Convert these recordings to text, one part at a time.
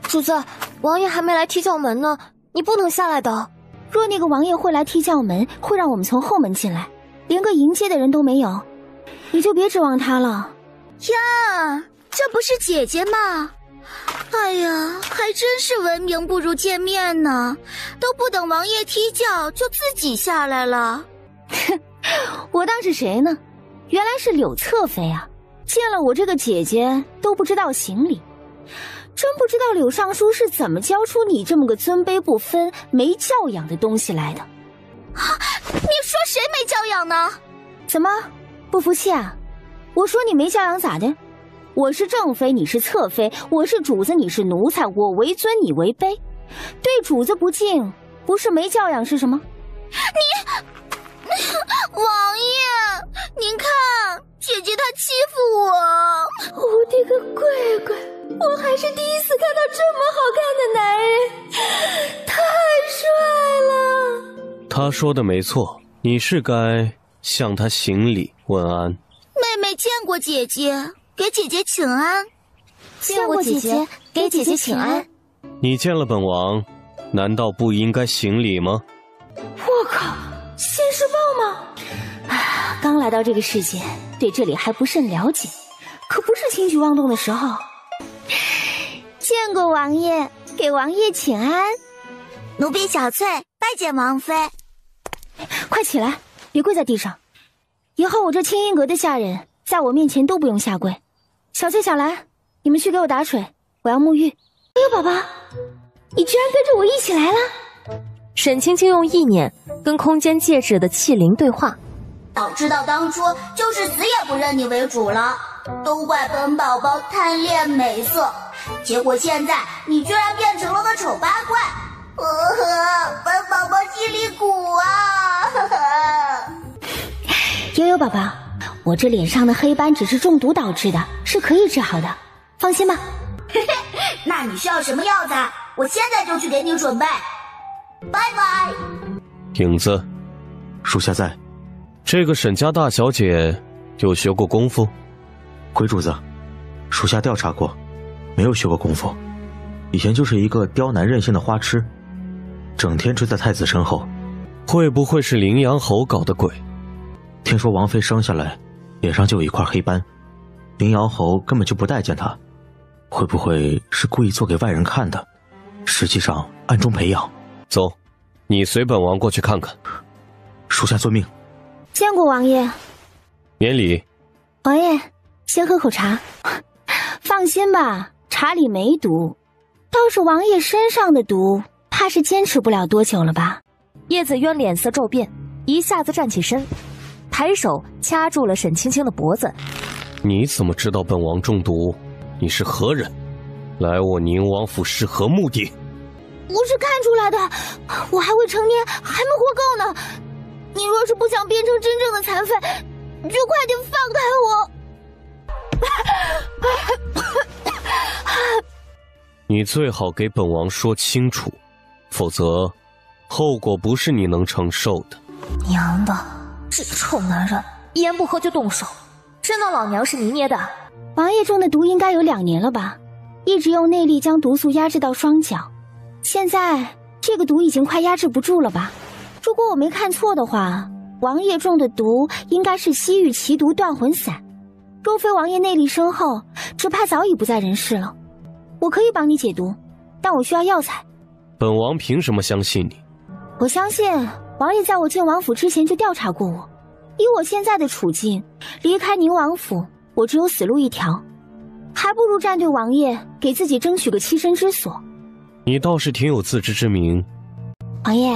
主子，王爷还没来踢轿门呢，你不能下来的。若那个王爷会来踢轿门，会让我们从后门进来，连个迎接的人都没有，你就别指望他了。呀，这不是姐姐吗？哎呀，还真是闻名不如见面呢，都不等王爷踢轿就自己下来了。哼，我当是谁呢？原来是柳侧妃啊！见了我这个姐姐都不知道行礼，真不知道柳尚书是怎么教出你这么个尊卑不分、没教养的东西来的。你说谁没教养呢？怎么不服气啊？我说你没教养咋的？我是正妃，你是侧妃；我是主子，你是奴才。我为尊，你为卑，对主子不敬，不是没教养是什么？王爷，您看，姐姐她欺负我。我的个乖乖，我还是第一次看到这么好看的男人，太帅了。他说的没错，你是该向他行礼问安。妹妹见过姐姐，给姐姐请安。见过姐姐，给姐姐请安。你见了本王，难道不应该行礼吗？我靠，现世报吗？刚来到这个世界，对这里还不甚了解，可不是轻举妄动的时候。见过王爷，给王爷请安。奴婢小翠拜见王妃。快起来，别跪在地上。以后我这清音阁的下人在我面前都不用下跪。小翠、小兰，你们去给我打水，我要沐浴。哎呦，宝宝，你居然跟着我一起来了！沈青青用意念跟空间戒指的器灵对话。早知道当初就是死也不认你为主了，都怪本宝宝贪恋美色，结果现在你居然变成了个丑八怪。本宝宝心里苦啊！悠悠宝宝，我这脸上的黑斑只是中毒导致的，是可以治好的，放心吧。那你需要什么药材？我现在就去给你准备。拜拜。影子，属下在。这个沈家大小姐有学过功夫？鬼主子，属下调查过，没有学过功夫，以前就是一个刁难任性的花痴，整天追在太子身后。会不会是羚羊侯搞的鬼？听说王妃生下来脸上就有一块黑斑，羚羊侯根本就不待见她，会不会是故意做给外人看的，实际上暗中培养？走，你随本王过去看看。属下遵命。见过王爷。免礼。王爷，先喝口茶。放心吧，茶里没毒，倒是王爷身上的毒，怕是坚持不了多久了吧。叶子渊脸色骤变，一下子站起身，抬手掐住了沈青青的脖子。你怎么知道本王中毒？你是何人？来我宁王府是何目的？不是看出来的，我还未成年，还没活够呢。你若是不想变成真正的残废，就快点放开我。你最好给本王说清楚，否则后果不是你能承受的。娘的，这个臭男人，一言不合就动手，真当老娘是泥捏的？王爷中的毒应该有2年了吧，一直用内力将毒素压制到双脚，现在这个毒已经快压制不住了吧？如果我没看错的话，王爷中的毒应该是西域奇毒断魂散，若非王爷内力深厚，只怕早已不在人世了。我可以帮你解毒，但我需要药材。本王凭什么相信你？我相信王爷在我进王府之前就调查过我，以我现在的处境，离开宁王府，我只有死路一条，还不如站对王爷，给自己争取个栖身之所。你倒是挺有自知之明。王爷，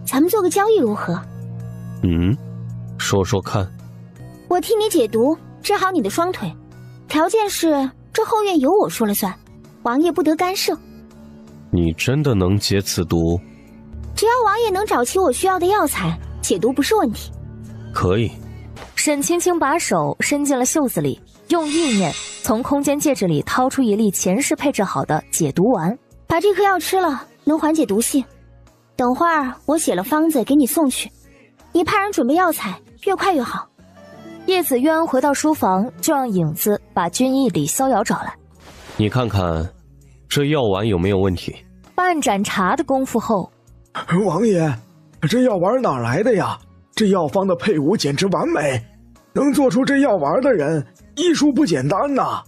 咱们做个交易如何？说说看。我替你解毒，治好你的双腿，条件是这后院由我说了算，王爷不得干涉。你真的能解此毒？只要王爷能找齐我需要的药材，解毒不是问题。可以。沈青青把手伸进了袖子里，用意念从空间戒指里掏出一粒前世配置好的解毒丸，把这颗药吃了，能缓解毒性。等会儿我写了方子给你送去，你派人准备药材，越快越好。叶子渊回到书房，就让影子把军医李逍遥找来。你看看，这药丸有没有问题？半盏茶的功夫后，王爷，这药丸哪来的呀？这药方的配伍简直完美，能做出这药丸的人医术不简单呐！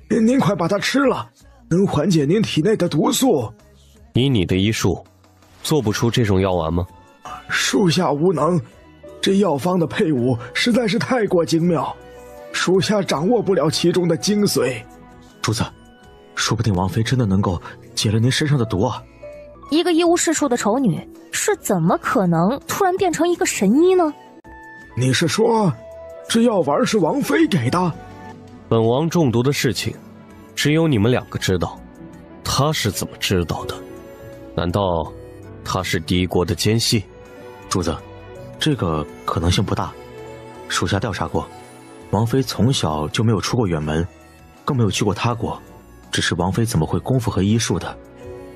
您快把它吃了，能缓解您体内的毒素。以你的医术，做不出这种药丸吗？属下无能，这药方的配伍实在是太过精妙，属下掌握不了其中的精髓。主子，说不定王妃真的能够解了您身上的毒啊！一个一无是处的丑女，是怎么可能突然变成一个神医呢？你是说，这药丸是王妃给的？本王中毒的事情，只有你们两个知道。他是怎么知道的？难道他是敌国的奸细？主子，这个可能性不大。属下调查过，王妃从小就没有出过远门，更没有去过他国。只是王妃怎么会功夫和医术的？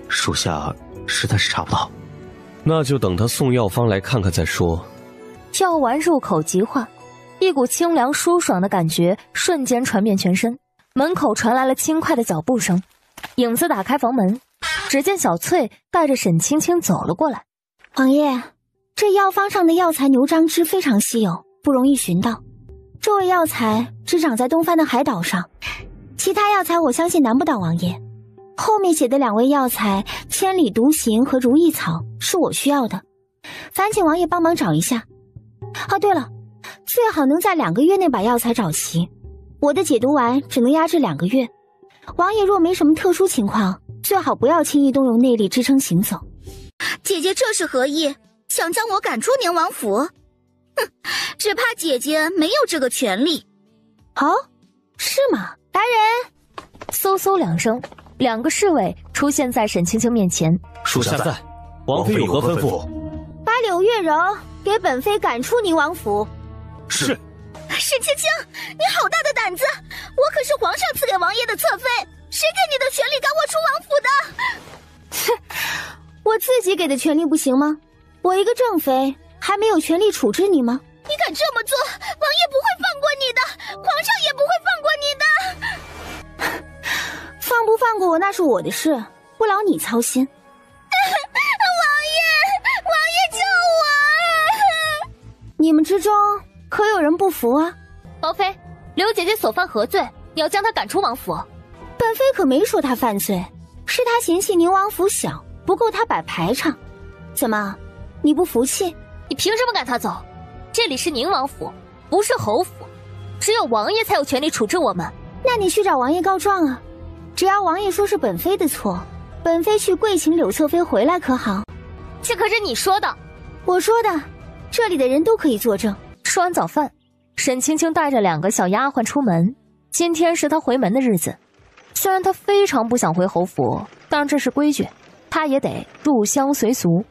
属下实在是查不到。那就等他送药方来看看再说。药丸入口即化，一股清凉舒爽的感觉瞬间传遍全身。门口传来了轻快的脚步声，影子打开房门，只见小翠带着沈青青走了过来。王爷，这药方上的药材牛樟芝非常稀有，不容易寻到。这味药材只长在东番的海岛上，其他药材我相信难不倒王爷。后面写的2味药材千里独行和如意草是我需要的，烦请王爷帮忙找一下。啊，对了，最好能在2个月内把药材找齐，我的解毒丸只能压制2个月。王爷若没什么特殊情况，最好不要轻易动用内力支撑行走。姐姐这是何意？想将我赶出宁王府？哼，只怕姐姐没有这个权利。哦，是吗？来人！嗖嗖2声，2个侍卫出现在沈青青面前。属下在，王妃有何吩咐？把柳月柔给本妃赶出宁王府。是。沈青青，你好大的胆子！我可是皇上赐给王爷的侧妃，谁给你的权利赶我出王府的？哼，我自己给的权利不行吗？我一个正妃还没有权利处置你吗？你敢这么做，王爷不会放过你的，皇上也不会放过你的。放不放过我那是我的事，不劳你操心。王爷救我！你们之中可有人不服啊？王妃，刘姐姐所犯何罪？你要将她赶出王府？本妃可没说她犯罪，是她嫌弃宁王府小，不够她摆排场。怎么，你不服气？你凭什么赶她走？这里是宁王府，不是侯府，只有王爷才有权利处置我们。那你去找王爷告状啊！只要王爷说是本妃的错，本妃去跪请柳侧妃回来可好？这可是你说的。我说的，这里的人都可以作证。吃完早饭，沈青青带着2个小丫鬟出门。今天是她回门的日子，虽然她非常不想回侯府，但这是规矩，她也得入乡随俗。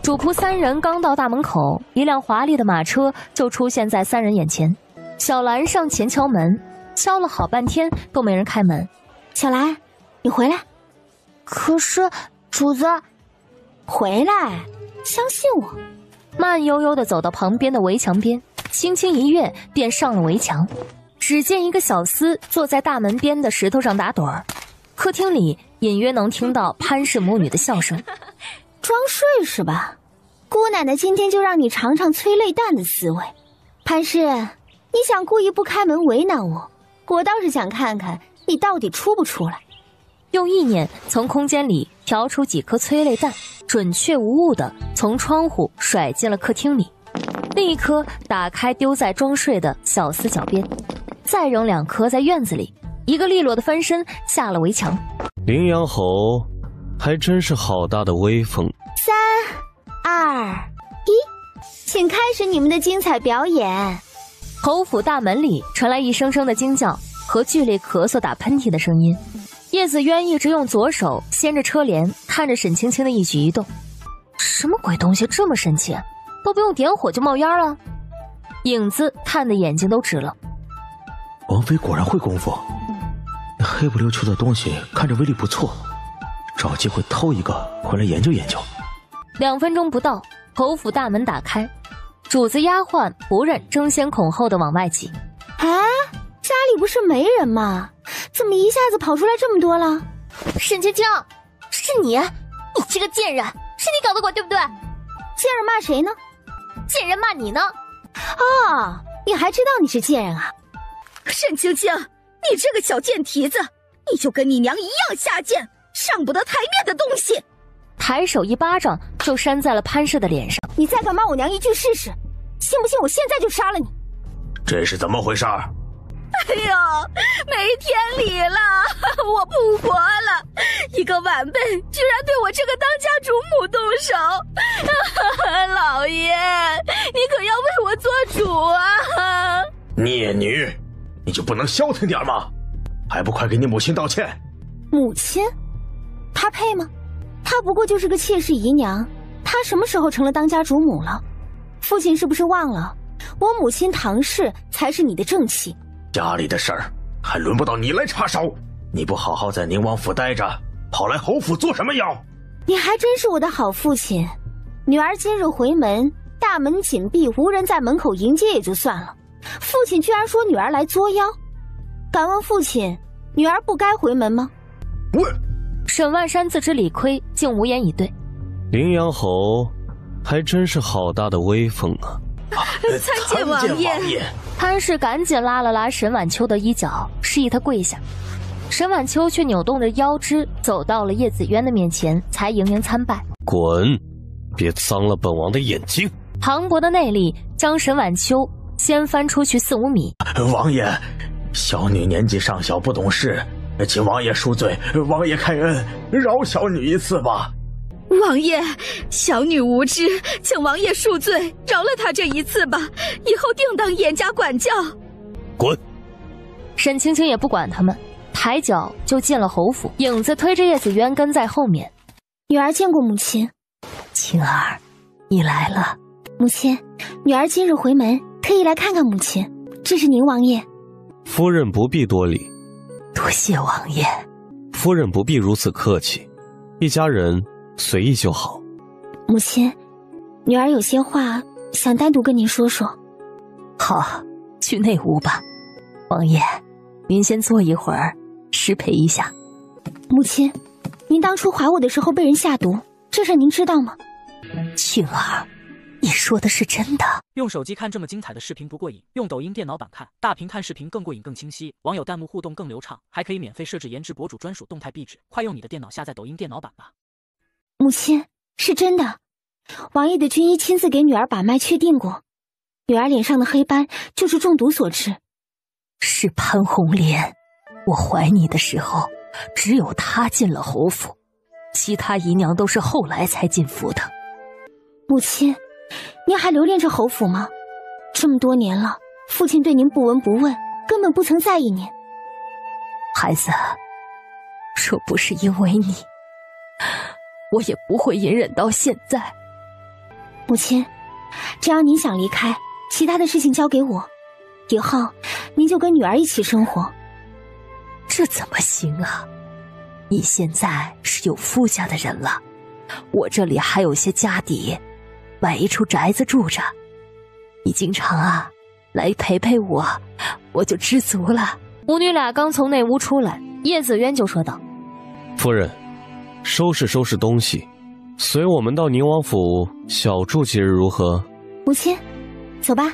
主仆3人刚到大门口，一辆华丽的马车就出现在3人眼前。小兰上前敲门，敲了好半天都没人开门。小兰，你回来。可是主子，回来，相信我。慢悠悠地走到旁边的围墙边，轻轻一跃便上了围墙。只见一个小厮坐在大门边的石头上打盹儿，客厅里隐约能听到潘氏母女的笑声。装睡是吧？姑奶奶今天就让你尝尝催泪弹的滋味。潘氏，你想故意不开门为难我，我倒是想看看你到底出不出来。用意念从空间里调出几颗催泪弹，准确无误地从窗户甩进了客厅里，另一颗打开丢在装睡的小厮脚边，再扔2颗在院子里，一个利落的翻身下了围墙。羚羊侯还真是好大的威风。3、2、1，请开始你们的精彩表演。侯府大门里传来一声声的惊叫和剧烈咳嗽打喷嚏的声音。叶子渊一直用左手掀着车帘，看着沈青青的一举一动。什么鬼东西这么神奇，都不用点火就冒烟了？影子看的眼睛都直了。王妃果然会功夫，那黑不溜秋的东西看着威力不错，找机会偷一个回来研究研究。2分钟不到，侯府大门打开，主子丫鬟仆人争先恐后的往外挤。啊，家里不是没人吗？怎么一下子跑出来这么多了？沈青青，是你这个贱人，是你搞的鬼对不对？贱人骂谁呢？贱人骂你呢？哦，你还知道你是贱人啊？沈青青，你这个小贱蹄子，你就跟你娘一样下贱，上不得台面的东西！抬手一巴掌就扇在了潘氏的脸上。你再敢骂我娘一句试试，信不信我现在就杀了你？这是怎么回事？哎呦，没天理了！我不活了！一个晚辈居然对我这个当家主母动手！老爷，你可要为我做主啊！孽女，你就不能消停点吗？还不快给你母亲道歉！母亲？她配吗？她不过就是个妾室姨娘，她什么时候成了当家主母了？父亲是不是忘了，我母亲唐氏才是你的正妻？家里的事儿还轮不到你来插手，你不好好在宁王府待着，跑来侯府做什么妖？你还真是我的好父亲。女儿今日回门，大门紧闭，无人在门口迎接也就算了，父亲居然说女儿来作妖。敢问父亲，女儿不该回门吗？沈万山自知理亏，竟无言以对。凌阳侯还真是好大的威风啊！参见王爷。潘氏赶紧拉了拉沈晚秋的衣角，示意他跪下。沈晚秋却扭动着腰肢走到了叶子渊的面前，才盈盈参拜。滚！别脏了本王的眼睛！磅礴的内力将沈晚秋掀翻出去4、5米。王爷，小女年纪尚小，不懂事，请王爷恕罪，王爷开恩，饶小女一次吧。王爷，小女无知，请王爷恕罪，饶了她这一次吧，以后定当严加管教。滚！沈青青也不管他们，抬脚就进了侯府，影子推着叶子渊跟在后面。女儿见过母亲。青儿，你来了。母亲，女儿今日回门，特意来看看母亲。这是宁王爷。夫人不必多礼。多谢王爷。夫人不必如此客气，一家人随意就好。母亲，女儿有些话想单独跟您说说。好，去内屋吧。王爷，您先坐一会儿，失陪一下。母亲，您当初怀我的时候被人下毒，这事您知道吗？青儿，你说的是真的？用手机看这么精彩的视频不过瘾，用抖音电脑版看大屏看视频更过瘾更清晰，网友弹幕互动更流畅，还可以免费设置颜值博主专属动态壁纸。快用你的电脑下载抖音电脑版吧。母亲，是真的，王爷的军医亲自给女儿把脉确定过，女儿脸上的黑斑就是中毒所致。是潘红莲，我怀你的时候，只有她进了侯府，其他姨娘都是后来才进府的。母亲，您还留恋着侯府吗？这么多年了，父亲对您不闻不问，根本不曾在意您。孩子，若不是因为你，我也不会隐忍到现在。母亲，只要您想离开，其他的事情交给我，以后您就跟女儿一起生活。这怎么行啊？你现在是有夫家的人了，我这里还有些家底，买一处宅子住着，你经常来陪陪我，我就知足了。母女俩刚从内屋出来，叶子渊就说道：夫人，收拾收拾东西，随我们到宁王府小住几日如何？母亲，走吧，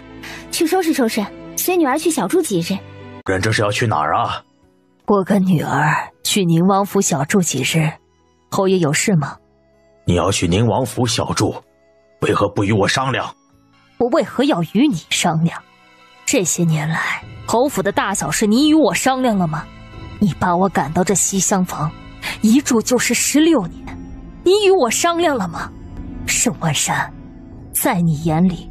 去收拾收拾，随女儿去小住几日。人这是要去哪儿啊？我跟女儿去宁王府小住几日，侯爷有事吗？你要去宁王府小住，为何不与我商量？我为何要与你商量？这些年来，侯府的大小事你与我商量了吗？你把我赶到这西厢房，一住就是16年，你与我商量了吗？沈万山，在你眼里，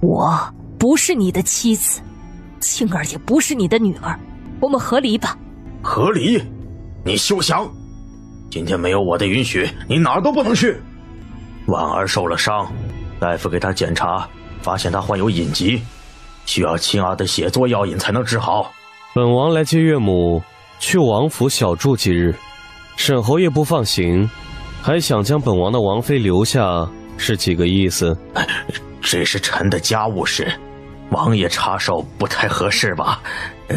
我不是你的妻子，青儿也不是你的女儿，我们和离吧。和离？你休想！今天没有我的允许，你哪儿都不能去。婉儿受了伤，大夫给她检查，发现她患有隐疾，需要青儿的血作药引才能治好。本王来接岳母去王府小住几日，沈侯爷不放行，还想将本王的王妃留下，是几个意思？这是臣的家务事，王爷插手不太合适吧？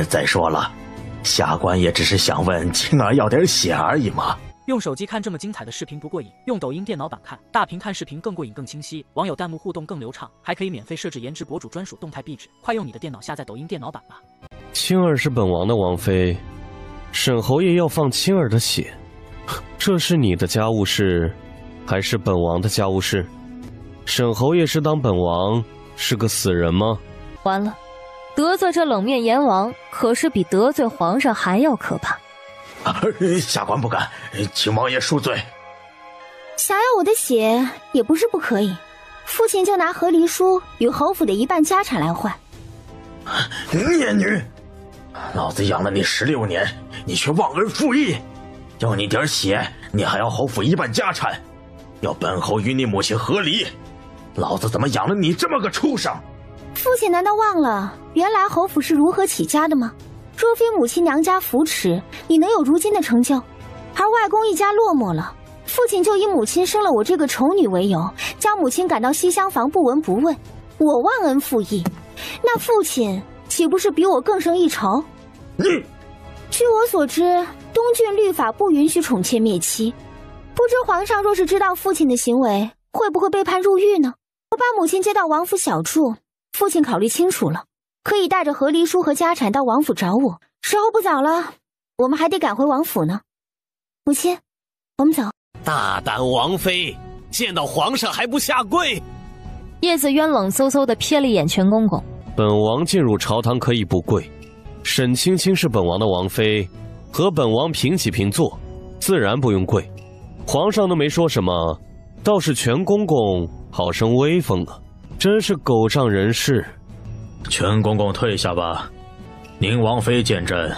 再说了，下官也只是想问青儿要点血而已嘛。用手机看这么精彩的视频不过瘾，用抖音电脑版看大屏看视频更过瘾更清晰，网友弹幕互动更流畅，还可以免费设置颜值博主专属动态壁纸，快用你的电脑下载抖音电脑版吧。青儿是本王的王妃，沈侯爷要放青儿的血，这是你的家务事，还是本王的家务事？沈侯爷是当本王是个死人吗？完了，得罪这冷面阎王，可是比得罪皇上还要可怕。下官不敢，请王爷恕罪。想要我的血也不是不可以，父亲就拿和离书与侯府的一半家产来换。孽女，老子养了你16年，你却忘恩负义，要你点血，你还要侯府一半家产，要本侯与你母亲和离，老子怎么养了你这么个畜生？父亲难道忘了原来侯府是如何起家的吗？若非母亲娘家扶持，你能有如今的成就？而外公一家落寞了，父亲就以母亲生了我这个丑女为由，将母亲赶到西厢房不闻不问。我忘恩负义，那父亲岂不是比我更胜一筹？据我所知，东郡律法不允许宠妾灭妻，不知皇上若是知道父亲的行为，会不会被判入狱呢？我把母亲接到王府小住，父亲考虑清楚了，可以带着和离书和家产到王府找我。时候不早了，我们还得赶回王府呢。母亲，我们走。大胆王妃，见到皇上还不下跪！叶子渊冷飕飕地瞥了一眼全公公。本王进入朝堂可以不跪，沈青青是本王的王妃，和本王平起平坐，自然不用跪。皇上都没说什么，倒是全公公好生威风了，真是狗仗人势。全公公退下吧，宁王妃见朕，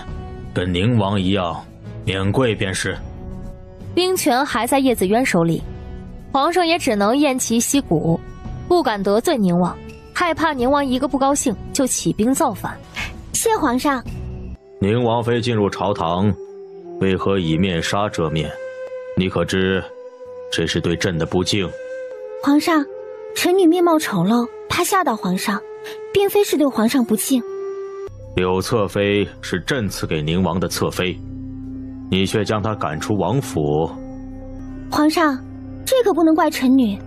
跟宁王一样，免跪便是。兵权还在叶子渊手里，皇上也只能偃旗息鼓，不敢得罪宁王，害怕宁王一个不高兴就起兵造反。谢皇上。宁王妃进入朝堂，为何以面纱遮面？你可知这是对朕的不敬？皇上，臣女面貌丑陋，怕吓到皇上，并非是对皇上不敬。柳侧妃是朕赐给宁王的侧妃，你却将她赶出王府。皇上，这可不能怪臣女。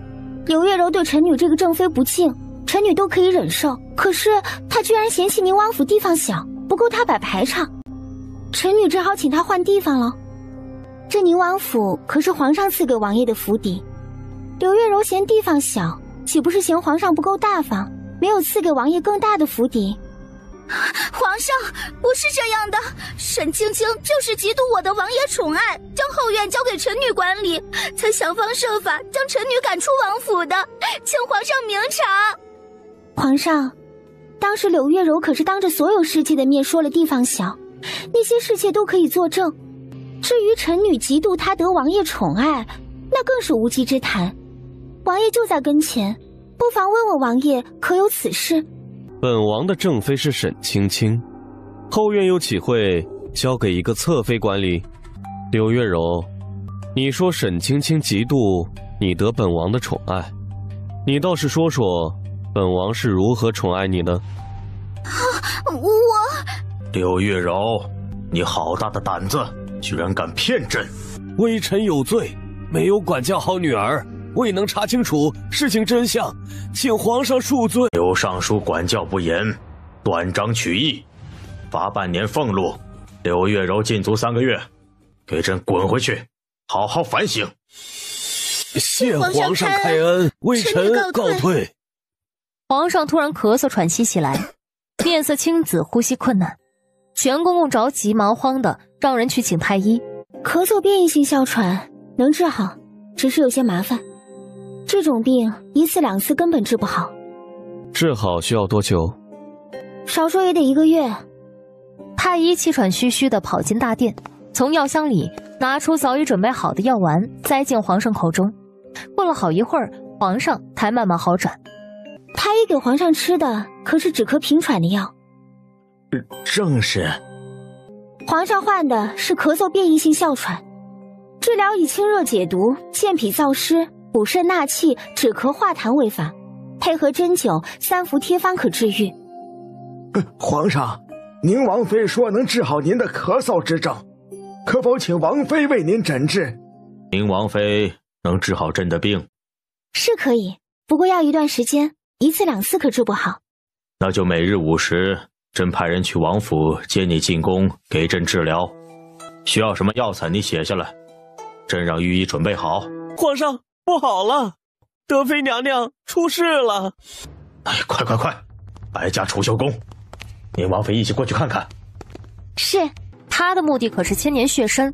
柳月柔对臣女这个正妃不敬，臣女都可以忍受，可是她居然嫌弃宁王府地方小，不够她摆排场，臣女只好请她换地方了。这宁王府可是皇上赐给王爷的府邸，柳月柔嫌地方小，岂不是嫌皇上不够大方，没有赐给王爷更大的府邸？皇上，不是这样的，沈青青就是嫉妒我的王爷宠爱，将后院交给臣女管理，才想方设法将臣女赶出王府的，请皇上明察。皇上，当时柳月柔可是当着所有侍妾的面说了地方小，那些侍妾都可以作证。至于臣女嫉妒她得王爷宠爱，那更是无稽之谈。王爷就在跟前，不妨问问王爷可有此事。本王的正妃是沈青青，后院又岂会交给一个侧妃管理？柳月柔，你说沈青青嫉妒你得本王的宠爱，你倒是说说本王是如何宠爱你的？柳月柔，你好大的胆子，居然敢骗朕！微臣有罪，没有管教好女儿，未能查清楚事情真相，请皇上恕罪。刘尚书管教不严，断章取义，罚半年俸禄，柳月柔禁足3个月，给朕滚回去，好好反省。谢皇上开恩，微臣告退。皇上突然咳嗽喘息起来，面色青紫，呼吸困难。全公公着急忙慌的让人去请太医。咳嗽变异性哮喘能治好，只是有些麻烦。这种病1次2次根本治不好。治好需要多久？少说也得1个月。太医气喘吁吁地跑进大殿，从药箱里拿出早已准备好的药丸，塞进皇上口中。过了好一会儿，皇上才慢慢好转。太医给皇上吃的可是止咳平喘的药。正是。皇上患的是咳嗽变异性哮喘，治疗以清热解毒、健脾燥湿、补肾纳气、止咳化痰为法，配合针灸3服贴方可治愈。皇上，宁王妃说能治好您的咳嗽之症，可否请王妃为您诊治？宁王妃能治好朕的病？是可以，不过要一段时间，1次2次可治不好。那就每日午时，朕派人去王府接你进宫，给朕治疗。需要什么药材你写下来，朕让御医准备好。皇上，不好了，德妃娘娘出事了！哎，快，白家储秀宫，宁王妃一起过去看看。是，他的目的可是千年血参，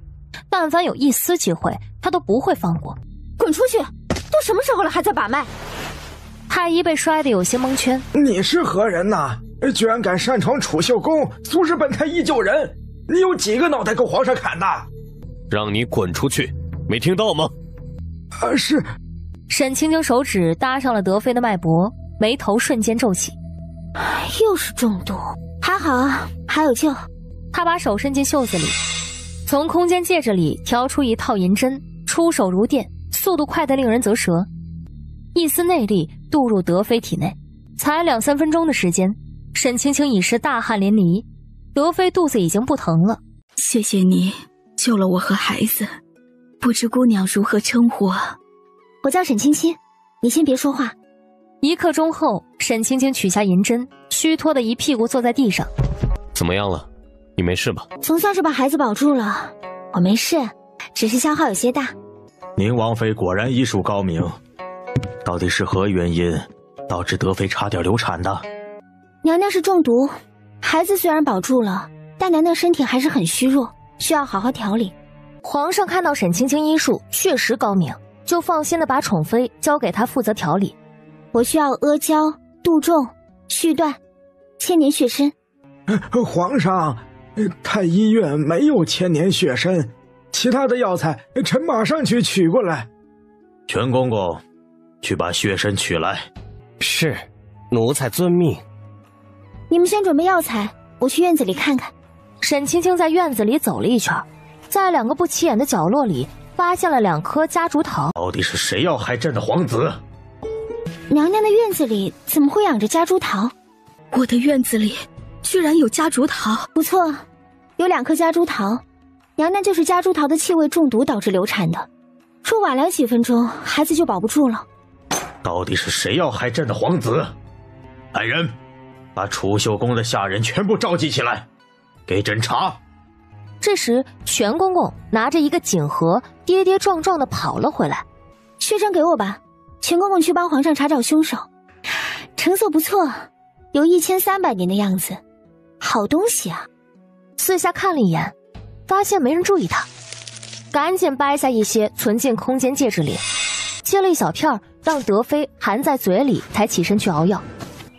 但凡有一丝机会，他都不会放过。滚出去！都什么时候了，还在把脉？太医被摔得有些蒙圈。你是何人呐？居然敢擅闯储秀宫，阻止本太医救人！你有几个脑袋够皇上砍的？让你滚出去，没听到吗？是。沈清清手指搭上了德妃的脉搏，眉头瞬间皱起。又是中毒，还好啊，还有救。他把手伸进袖子里，从空间戒指里挑出一套银针，出手如电，速度快得令人啧舌。一丝内力渡入德妃体内，才2-3分钟的时间，沈清清已是大汗淋漓，德妃肚子已经不疼了。谢谢你救了我和孩子，不知姑娘如何称呼啊？我叫沈清清，你先别说话。1刻钟后，沈清清取下银针，虚脱的一屁股坐在地上。怎么样了？你没事吧？总算是把孩子保住了，我没事，只是消耗有些大。宁王妃果然医术高明，到底是何原因导致德妃差点流产的？娘娘是中毒，孩子虽然保住了，但娘娘身体还是很虚弱，需要好好调理。皇上看到沈清清医术确实高明，就放心的把宠妃交给她负责调理。我需要阿胶、杜仲、续断、千年血参。皇上，太医院没有千年血参，其他的药材臣马上去取过来。全公公，去把血参取来。是，奴才遵命。你们先准备药材，我去院子里看看。沈清清在院子里走了一圈，在2个不起眼的角落里发现了2颗夹竹桃。到底是谁要害朕的皇子？娘娘的院子里怎么会养着夹竹桃？我的院子里居然有夹竹桃。不错，有2颗夹竹桃，娘娘就是夹竹桃的气味中毒导致流产的，说晚来几分钟，孩子就保不住了。到底是谁要害朕的皇子？来人，把储秀宫的下人全部召集起来，给朕查。这时，玄公公拿着一个锦盒，跌跌撞撞地跑了回来。血参给我吧，全公公去帮皇上查找凶手。成色不错，有1300年的样子，好东西啊。四下看了一眼，发现没人注意他，赶紧掰下一些存进空间戒指里，切了一小片，让德妃含在嘴里，才起身去熬药。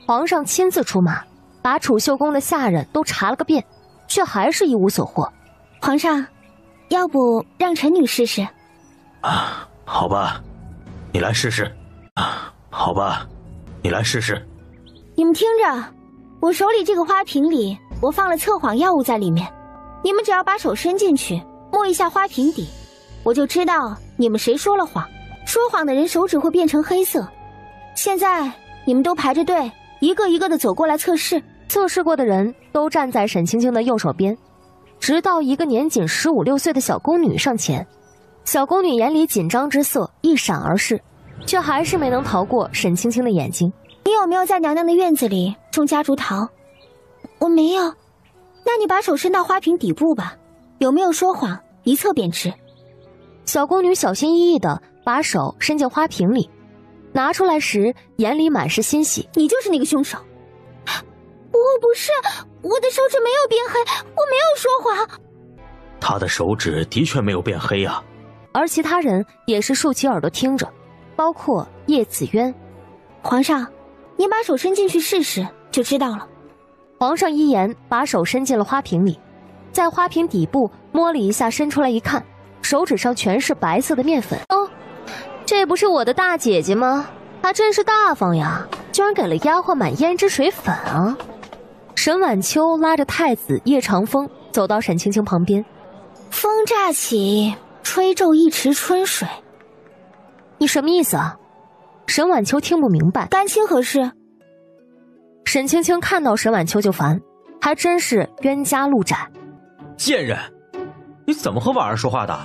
皇上亲自出马，把储秀宫的下人都查了个遍，却还是一无所获。皇上，要不让臣女试试？啊，好吧，你来试试。啊，好吧，你来试试。你们听着，我手里这个花瓶里，我放了测谎药物在里面，你们只要把手伸进去，摸一下花瓶底，我就知道你们谁说了谎。说谎的人手指会变成黑色。现在你们都排着队，一个一个的走过来测试。测试过的人都站在沈清清的右手边，直到一个年仅15、16岁的小宫女上前。小宫女眼里紧张之色一闪而逝，却还是没能逃过沈清清的眼睛。你有没有在娘娘的院子里种夹竹桃？我没有。那你把手伸到花瓶底部吧，有没有说谎，一测便知。小宫女小心翼翼地把手伸进花瓶里，拿出来时眼里满是欣喜。你就是那个凶手。我不是，我的手指没有变黑，我没有说谎。他的手指的确没有变黑啊。而其他人也是竖起耳朵听着，包括叶子渊。皇上，你把手伸进去试试就知道了。皇上依言把手伸进了花瓶里，在花瓶底部摸了一下，伸出来一看，手指上全是白色的面粉。哦，这不是我的大姐姐吗？还真是大方呀，居然给了丫鬟买胭脂水粉啊！沈晚秋拉着太子叶长风走到沈清清旁边。风乍起，吹皱一池春水。你什么意思啊？沈晚秋听不明白。干亲何事？沈清清看到沈晚秋就烦，还真是冤家路窄。贱人，你怎么和婉儿说话的？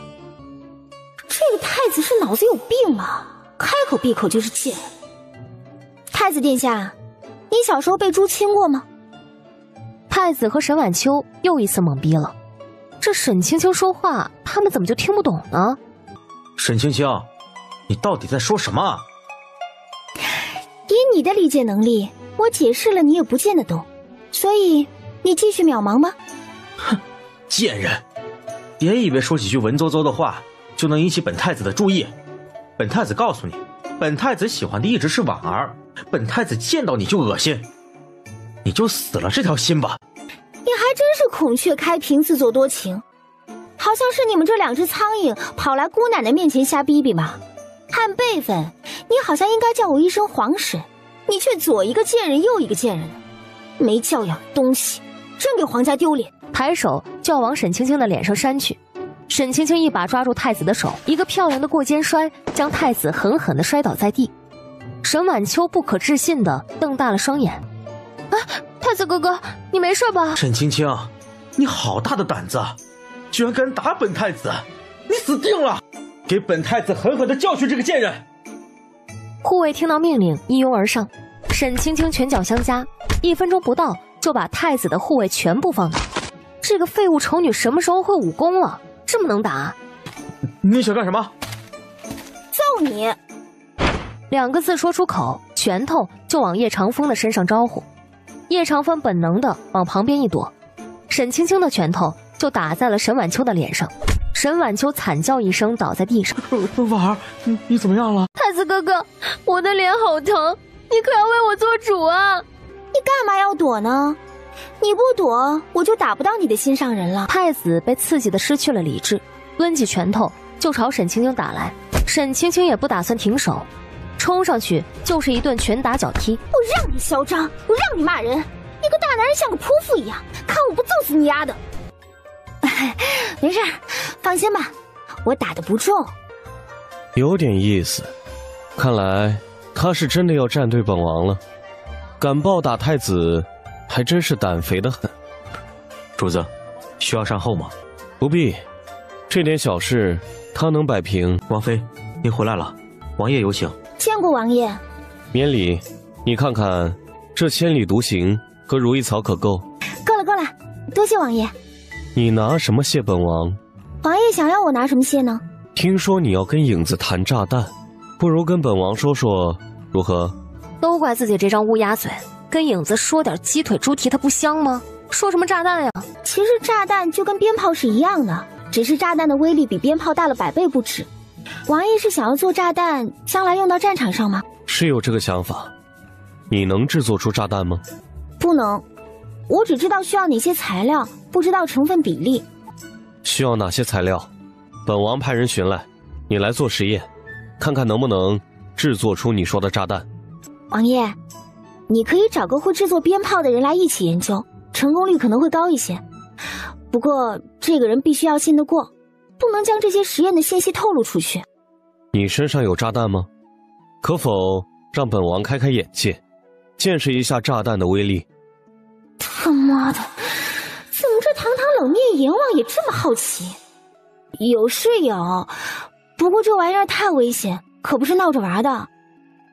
这个太子是脑子有病啊，开口闭口就是贱人。太子殿下，你小时候被猪亲过吗？太子和沈晚秋又一次懵逼了，这沈青青说话，他们怎么就听不懂呢？沈青青，你到底在说什么？以你的理解能力，我解释了你也不见得懂，所以你继续渺茫吧。哼，贱人，别以为说几句文绉绉的话就能引起本太子的注意。本太子告诉你，本太子喜欢的一直是婉儿，本太子见到你就恶心，你就死了这条心吧。你还真是孔雀开屏，自作多情，好像是你们这两只苍蝇跑来姑奶奶面前瞎逼逼吧。按辈分，你好像应该叫我一声皇婶，你却左一个贱人右一个贱人的，没教养的东西，真给皇家丢脸。抬手就要往沈青青的脸上扇去，沈青青一把抓住太子的手，一个漂亮的过肩摔，将太子狠狠地摔倒在地。沈晚秋不可置信地瞪大了双眼：“啊，太子哥哥，你没事吧？”沈青青，你好大的胆子，居然敢打本太子，你死定了！给本太子狠狠地教训这个贱人！护卫听到命令一拥而上，沈青青拳脚相加，1分钟不到就把太子的护卫全部放倒。这个废物丑女什么时候会武功了？这么能打？你想干什么？揍你！2个字说出口，拳头就往叶长风的身上招呼。叶长风本能的往旁边一躲，沈青青的拳头就打在了沈晚秋的脸上。沈晚秋惨叫一声倒在地上。婉儿，你怎么样了？太子哥哥，我的脸好疼，你可要为我做主啊！你干嘛要躲呢？你不躲，我就打不到你的心上人了。太子被刺激的失去了理智，抡起拳头就朝沈青青打来。沈青青也不打算停手，冲上去就是一顿拳打脚踢。我让你嚣张，我让你骂人，你个大男人像个泼妇一样，看我不揍死你丫的！没事，放心吧，我打得不重。有点意思，看来他是真的要站队本王了。敢暴打太子，还真是胆肥得很。主子，需要善后吗？不必，这点小事他能摆平。王妃，您回来了，王爷有请。见过王爷。免礼，你看看这千里独行和如意草可够？够了够了，多谢王爷。你拿什么谢本王？王爷想要我拿什么谢呢？听说你要跟影子谈炸弹，不如跟本王说说如何？都怪自己这张乌鸦嘴，跟影子说点鸡腿猪蹄它不香吗？说什么炸弹呀？其实炸弹就跟鞭炮是一样的，只是炸弹的威力比鞭炮大了100倍不止。王爷是想要做炸弹，将来用到战场上吗？是有这个想法。你能制作出炸弹吗？不能，我只知道需要哪些材料，不知道成分比例。需要哪些材料？本王派人寻来，你来做实验，看看能不能制作出你说的炸弹。王爷，你可以找个会制作鞭炮的人来一起研究，成功率可能会高一些。不过这个人必须要信得过，不能将这些实验的信息透露出去。你身上有炸弹吗？可否让本王开开眼界，见识一下炸弹的威力？他妈的，怎么这堂堂冷面阎王也这么好奇？有是有，不过这玩意儿太危险，可不是闹着玩的，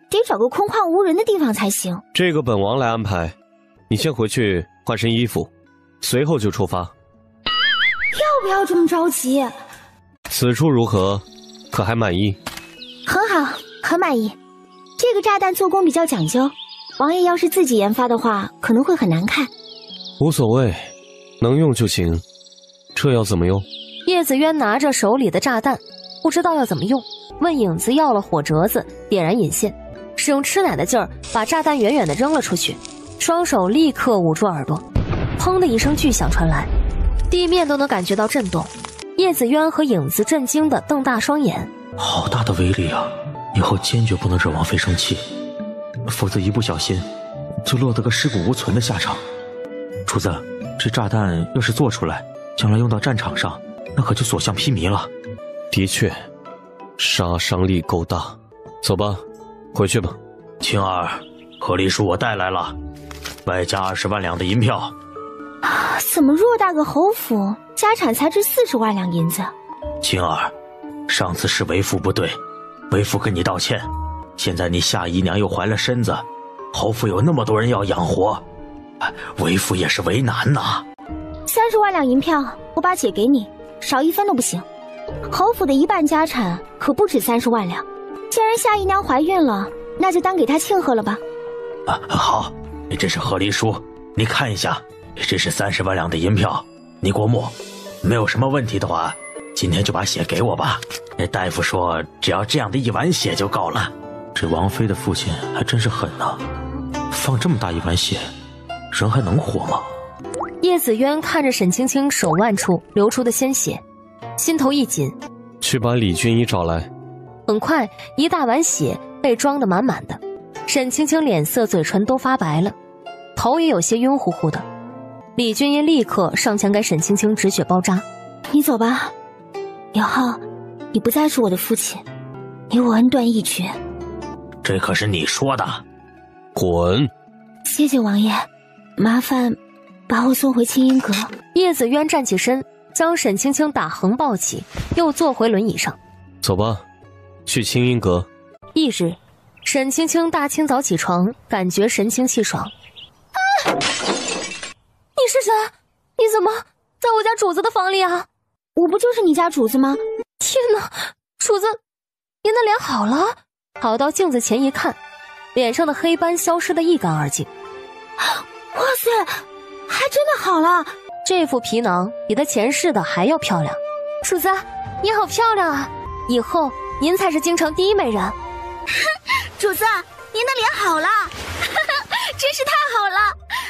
得找个空旷无人的地方才行。这个本王来安排，你先回去换身衣服，随后就出发。要不要这么着急？此处如何？可还满意？很好，很满意。这个炸弹做工比较讲究，王爷要是自己研发的话，可能会很难看。无所谓，能用就行。这要怎么用？叶子渊拿着手里的炸弹，不知道要怎么用，问影子要了火折子，点燃引线，使用吃奶的劲儿把炸弹远远地扔了出去，双手立刻捂住耳朵，砰的一声巨响传来，地面都能感觉到震动。叶子渊和影子震惊地瞪大双眼，好大的威力啊！以后坚决不能惹王妃生气，否则一不小心就落得个尸骨无存的下场。主子，这炸弹要是做出来，将来用到战场上，那可就所向披靡了。的确，杀伤力够大。走吧，回去吧。青儿，和离书我带来了，外加20万两的银票，怎么偌大个侯府，家产才值40万两银子？青儿，上次是为父不对，为父跟你道歉。现在你夏姨娘又怀了身子，侯府有那么多人要养活，为父也是为难呐。30万两银票，我把姐给你，少1分都不行。侯府的1半家产可不止30万两。既然夏姨娘怀孕了，那就当给她庆贺了吧。好，这是和离书，你看一下，这是30万两的银票，你过目。没有什么问题的话，今天就把血给我吧。那大夫说，只要这样的1碗血就够了。这王妃的父亲还真是狠呐，放这么大1碗血，人还能活吗？叶子渊看着沈青青手腕处流出的鲜血，心头一紧，去把李俊一找来。很快1大碗血被装得满满的，沈青青脸色嘴唇都发白了，头也有些晕乎乎的。李俊一立刻上前给沈青青止血包扎。你走吧，以后你不再是我的父亲，你我恩断义绝。这可是你说的。滚！谢谢王爷，麻烦把我送回清音阁。叶子渊站起身，将沈青青打横抱起，又坐回轮椅上。走吧，去清音阁。翌日，沈青青大清早起床，感觉神清气爽。你是谁？你怎么在我家主子的房里啊？我不就是你家主子吗？天哪，主子，您的脸好了？跑到镜子前一看，脸上的黑斑消失得一干二净。哇塞，还真的好了！这副皮囊比他前世的还要漂亮。主子，你好漂亮啊！以后您才是京城第一美人。主子，您的脸好了，真是太好了，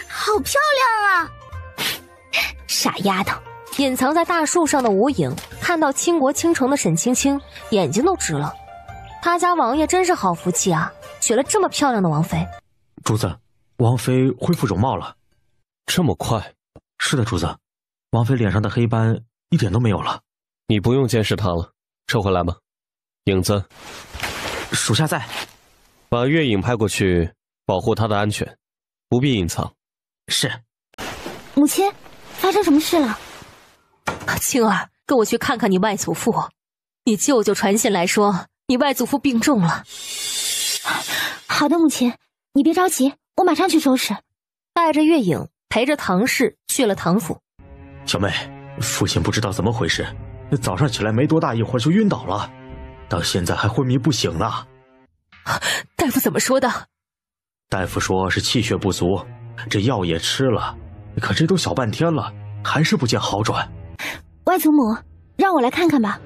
好漂亮啊！傻丫头。隐藏在大树上的吴影看到倾国倾城的沈青青，眼睛都直了。他家王爷真是好福气啊，娶了这么漂亮的王妃。主子，王妃恢复容貌了。这么快？是的，主子，王妃脸上的黑斑一点都没有了。你不用监视她了，撤回来吧。影子，属下在。把月影派过去，保护她的安全，不必隐藏。是。母亲，发生什么事了？青儿，跟我去看看你外祖父。你舅舅传信来说，你外祖父病重了。好的，母亲，你别着急，我马上去收拾。带着月影，陪着唐氏去了唐府。小妹，父亲不知道怎么回事，早上起来没多大一会儿就晕倒了，到现在还昏迷不醒呢。大夫怎么说的？大夫说是气血不足，这药也吃了，可这都小半天了，还是不见好转。外祖母，让我来看看吧。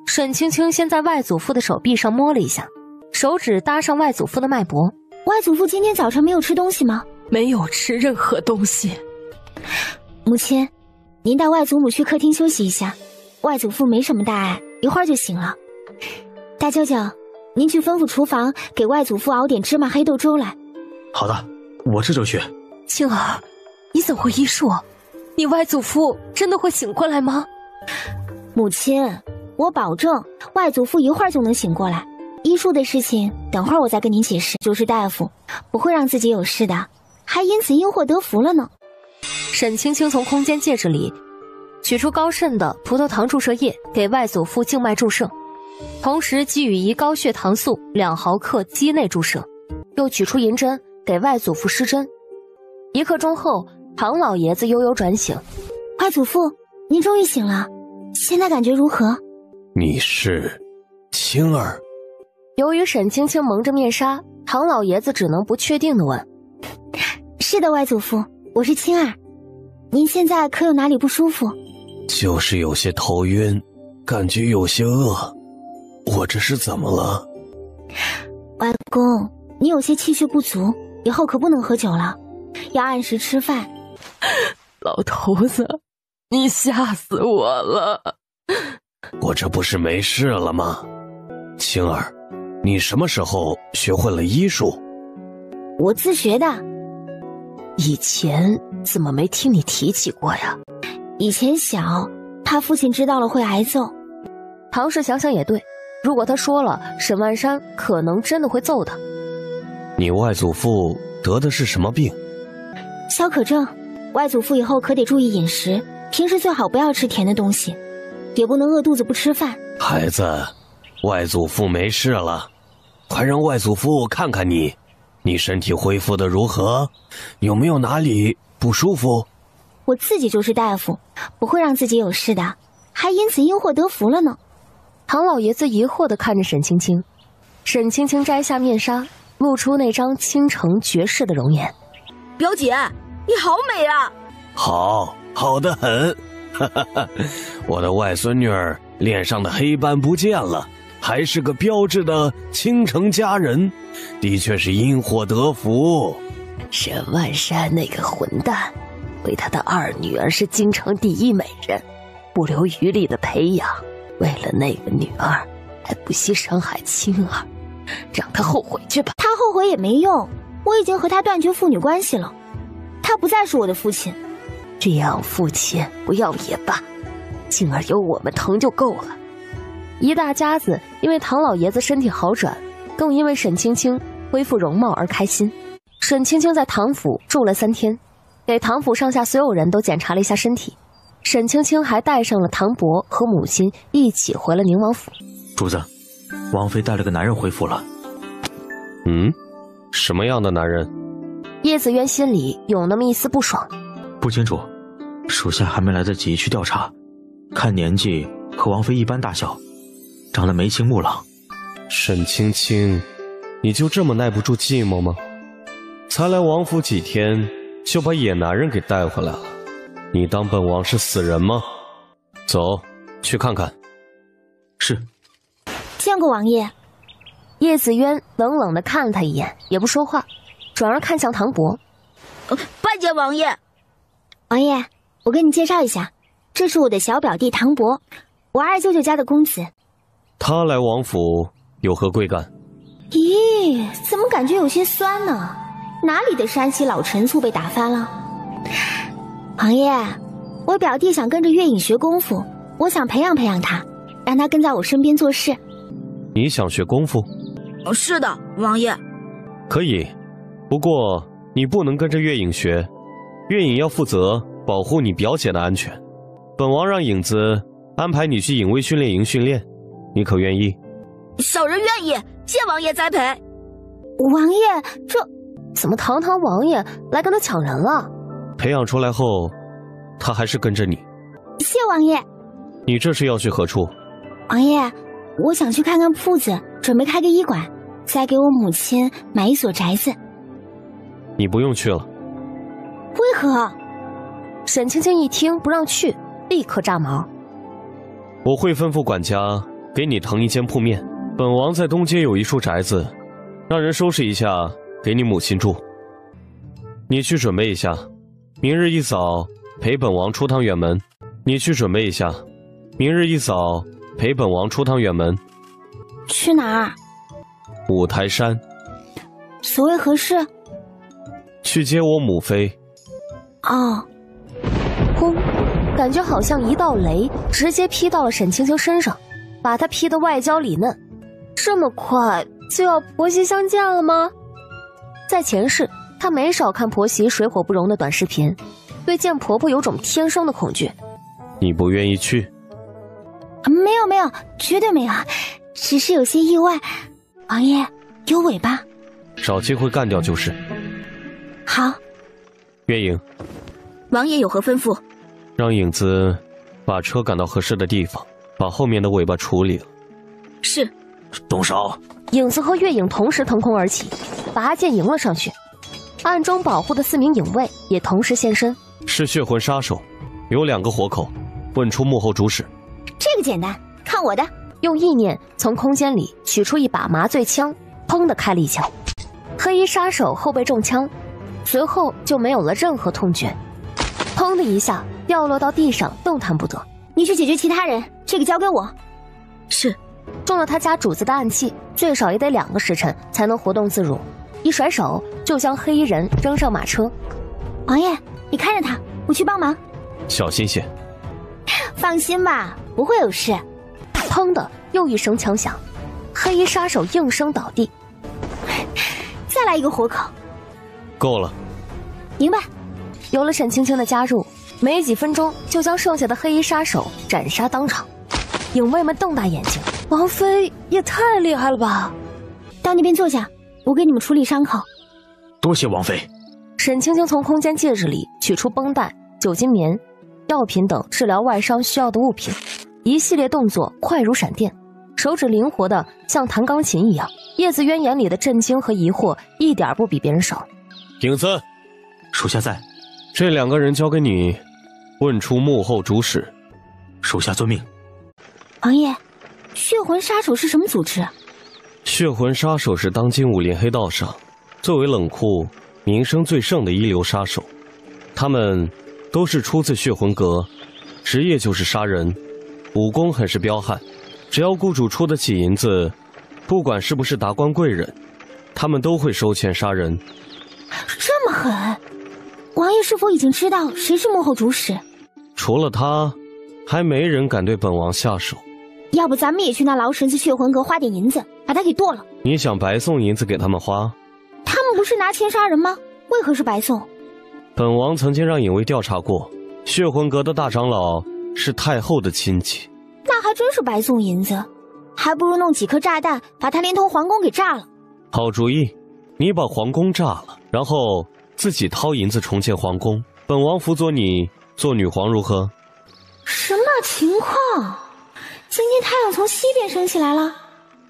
沈青青先在外祖父的手臂上摸了一下，手指搭上外祖父的脉搏。外祖父今天早上没有吃东西吗？没有吃任何东西。母亲，您带外祖母去客厅休息一下，外祖父没什么大碍，一会儿就醒了。大舅舅，您去吩咐厨房给外祖父熬点芝麻黑豆粥来。好的，我这就去。青儿，你怎会医术？你外祖父真的会醒过来吗？母亲，我保证外祖父一会儿就能醒过来。医术的事情等会儿我再跟您解释。就是大夫不会让自己有事的，还因此因祸得福了呢。沈青青从空间戒指里取出高渗的葡萄糖注射液，给外祖父静脉注射，同时给予胰高血糖素2毫克肌内注射，又取出银针给外祖父施针。1刻钟后，唐老爷子悠悠转醒。外祖父，您终于醒了，现在感觉如何？你是青儿？由于沈青青蒙着面纱，唐老爷子只能不确定地问。是的，外祖父，我是青儿。您现在可有哪里不舒服？就是有些头晕，感觉有些饿。我这是怎么了？外公，你有些气血不足，以后可不能喝酒了，要按时吃饭。老头子，你吓死我了！我这不是没事了吗？青儿，你什么时候学会了医术？我自学的。以前怎么没听你提起过呀？以前小，怕父亲知道了会挨揍。唐氏想想也对，如果他说了，沈万山可能真的会揍他。你外祖父得的是什么病？消渴症，外祖父以后可得注意饮食，平时最好不要吃甜的东西，也不能饿肚子不吃饭。孩子，外祖父没事了，快让外祖父看看你，你身体恢复的如何？有没有哪里不舒服？我自己就是大夫，不会让自己有事的，还因此因祸得福了呢。唐老爷子疑惑地看着沈青青，沈青青摘下面纱，露出那张倾城绝世的容颜。表姐，你好美啊！好得很，哈哈哈！我的外孙女儿脸上的黑斑不见了，还是个标致的倾城佳人，的确是因祸得福。沈万山那个混蛋，为他的二女儿是京城第一美人，不留余力的培养，为了那个女儿，还不惜伤害青儿，让他后悔去吧。他后悔也没用，我已经和他断绝父女关系了，他不再是我的父亲。这样父亲不要也罢，青儿有我们疼就够了。一大家子因为唐老爷子身体好转，更因为沈青青恢复容貌而开心。沈青青在唐府住了3天，给唐府上下所有人都检查了一下身体。沈青青还带上了唐伯和母亲一起回了宁王府。主子，王妃带了个男人回府了。什么样的男人？叶子渊心里有那么一丝不爽。不清楚，属下还没来得及去调查，看年纪和王妃一般大小，长得眉清目朗。沈青青，你就这么耐不住寂寞吗？才来王府几天，就把野男人给带回来了，你当本王是死人吗？走，去看看。是。见过王爷。叶子渊冷冷地看了他一眼，也不说话，转而看向唐伯。拜见王爷。王爷，我给你介绍一下，这是我的小表弟唐伯，我二舅舅家的公子。他来王府有何贵干？咦，怎么感觉有些酸呢？哪里的山西老陈醋被打翻了？王爷，我表弟想跟着月影学功夫，我想培养培养他，让他跟在我身边做事。你想学功夫？是的，王爷。可以，不过你不能跟着月影学，月影要负责保护你表姐的安全。本王让影子安排你去影卫训练营训练，你可愿意？小人愿意，谢王爷栽培。王爷，这怎么堂堂王爷来跟他抢人了？培养出来后，他还是跟着你。谢王爷。你这是要去何处？王爷，我想去看看铺子，准备开个医馆，再给我母亲买一所宅子。你不用去了。为何？沈青青一听不让去，立刻炸毛。我会吩咐管家给你腾一间铺面，本王在东街有一处宅子，让人收拾一下给你母亲住。你去准备一下，明日一早陪本王出趟远门。你去准备一下，明日一早陪本王出趟远门。去哪儿？五台山。所谓何事？去接我母妃。哦。轰！感觉好像一道雷直接劈到了沈青青身上，把她劈得外焦里嫩。这么快就要婆媳相见了吗？在前世，她没少看婆媳水火不容的短视频，对见婆婆有种天生的恐惧。你不愿意去？没有，绝对没有，只是有些意外。王爷，有尾巴，找机会干掉就是。好。月影，王爷有何吩咐？让影子把车赶到合适的地方，把后面的尾巴处理了。是。动手！影子和月影同时腾空而起，拔剑迎了上去。暗中保护的4名影卫也同时现身。是血魂杀手，有2个活口，问出幕后主使。这个简单，看我的！用意念从空间里取出一把麻醉枪，砰的开了一枪。黑衣杀手后背中枪，随后就没有了任何痛觉，砰的一下掉落到地上，动弹不得。你去解决其他人，这个交给我。是。中了他家主子的暗器，最少也得2个时辰才能活动自如。一甩手就将黑衣人扔上马车。王爷，你看着他，我去帮忙。小心些。放心吧，不会有事。砰的又一声枪响，黑衣杀手应声倒地。再来一个活口。够了。明白。有了沈青青的加入，没几分钟就将剩下的黑衣杀手斩杀当场。影卫们瞪大眼睛，王妃也太厉害了吧！到那边坐下，我给你们处理伤口。多谢王妃。沈青青从空间戒指里取出绷带、酒精棉、药品等治疗外伤需要的物品，一系列动作快如闪电，手指灵活的像弹钢琴一样。叶子渊眼里的震惊和疑惑一点不比别人少。影子，属下在。这2个人交给你，问出幕后主使。属下遵命。王爷，血魂杀手是什么组织？血魂杀手是当今武林黑道上作为冷酷名声最盛的一流杀手，他们都是出自血魂阁，职业就是杀人，武功很是彪悍。只要雇主出得起银子，不管是不是达官贵人，他们都会收钱杀人。这么狠！王爷是否已经知道谁是幕后主使？除了他，还没人敢对本王下手。要不咱们也去那劳神子血魂阁花点银子，把他给剁了。你想白送银子给他们花？他们不是拿钱杀人吗？为何是白送？本王曾经让影卫调查过，血魂阁的大长老是太后的亲戚。那还真是白送银子，还不如弄几颗炸弹，把他连同皇宫给炸了。好主意，你把皇宫炸了，然后自己掏银子重建皇宫，本王辅佐你做女皇如何？什么情况？今天太阳从西边升起来了，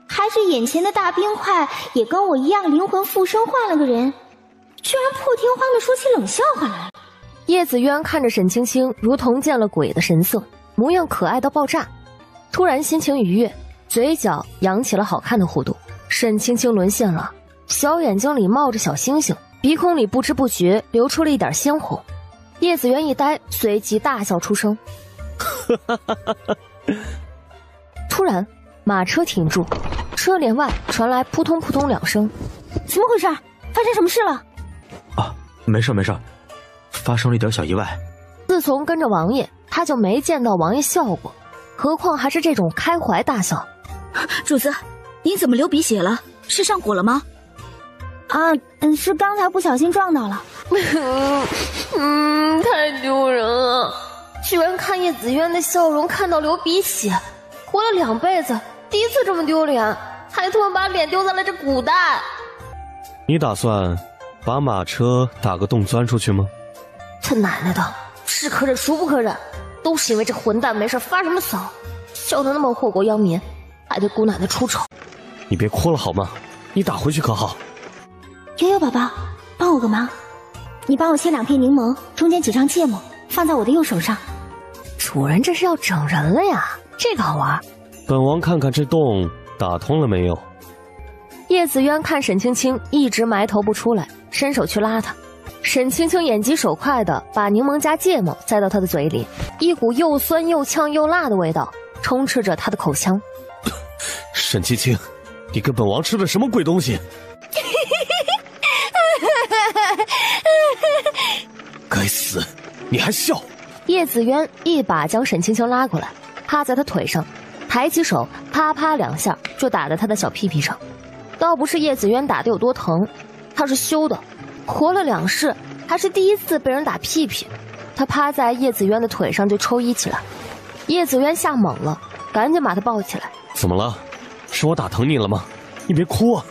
还是眼前的大冰块也跟我一样灵魂附身换了个人，居然破天荒地说起冷笑话来。叶子渊看着沈青青如同见了鬼的神色，模样可爱到爆炸，突然心情愉悦，嘴角扬起了好看的弧度。沈青青沦陷了，小眼睛里冒着小星星，鼻孔里不知不觉流出了一点鲜红。叶子渊一呆，随即大笑出声。突然马车停住，车帘外传来扑通扑通2声。怎么回事？发生什么事了？啊，没事没事，发生了一点小意外。自从跟着王爷，他就没见到王爷笑过，何况还是这种开怀大笑。主子，你怎么流鼻血了？是上火了吗？是刚才不小心撞到了。太丢人了！居然看叶子渊的笑容看到流鼻血，活了2辈子，第一次这么丢脸，还他妈把脸丢在了这古代。你打算把马车打个洞钻出去吗？他奶奶的，是可忍孰不可忍，都是因为这混蛋没事发什么骚，笑得那么祸国殃民，还对姑奶奶出丑。你别哭了好吗？你打回去可好？悠悠宝宝，帮我个忙，你帮我切2片柠檬，中间挤上芥末，放在我的右手上。主人这是要整人了呀，这个好玩。本王看看这洞打通了没有。叶子渊看沈青青一直埋头不出来，伸手去拉她。沈青青眼疾手快的把柠檬加芥末塞到她的嘴里，一股又酸又呛又辣的味道充斥着她的口腔。沈青青，你跟本王吃的什么鬼东西？该死，你还笑！叶子渊一把将沈青青拉过来，趴在她腿上，抬起手啪啪2下就打在她的小屁屁上。倒不是叶子渊打得有多疼，他是羞的，活了2世还是第一次被人打屁屁。他趴在叶子渊的腿上就抽揖起来，叶子渊吓懵了，赶紧把他抱起来。怎么了？是我打疼你了吗？你别哭啊！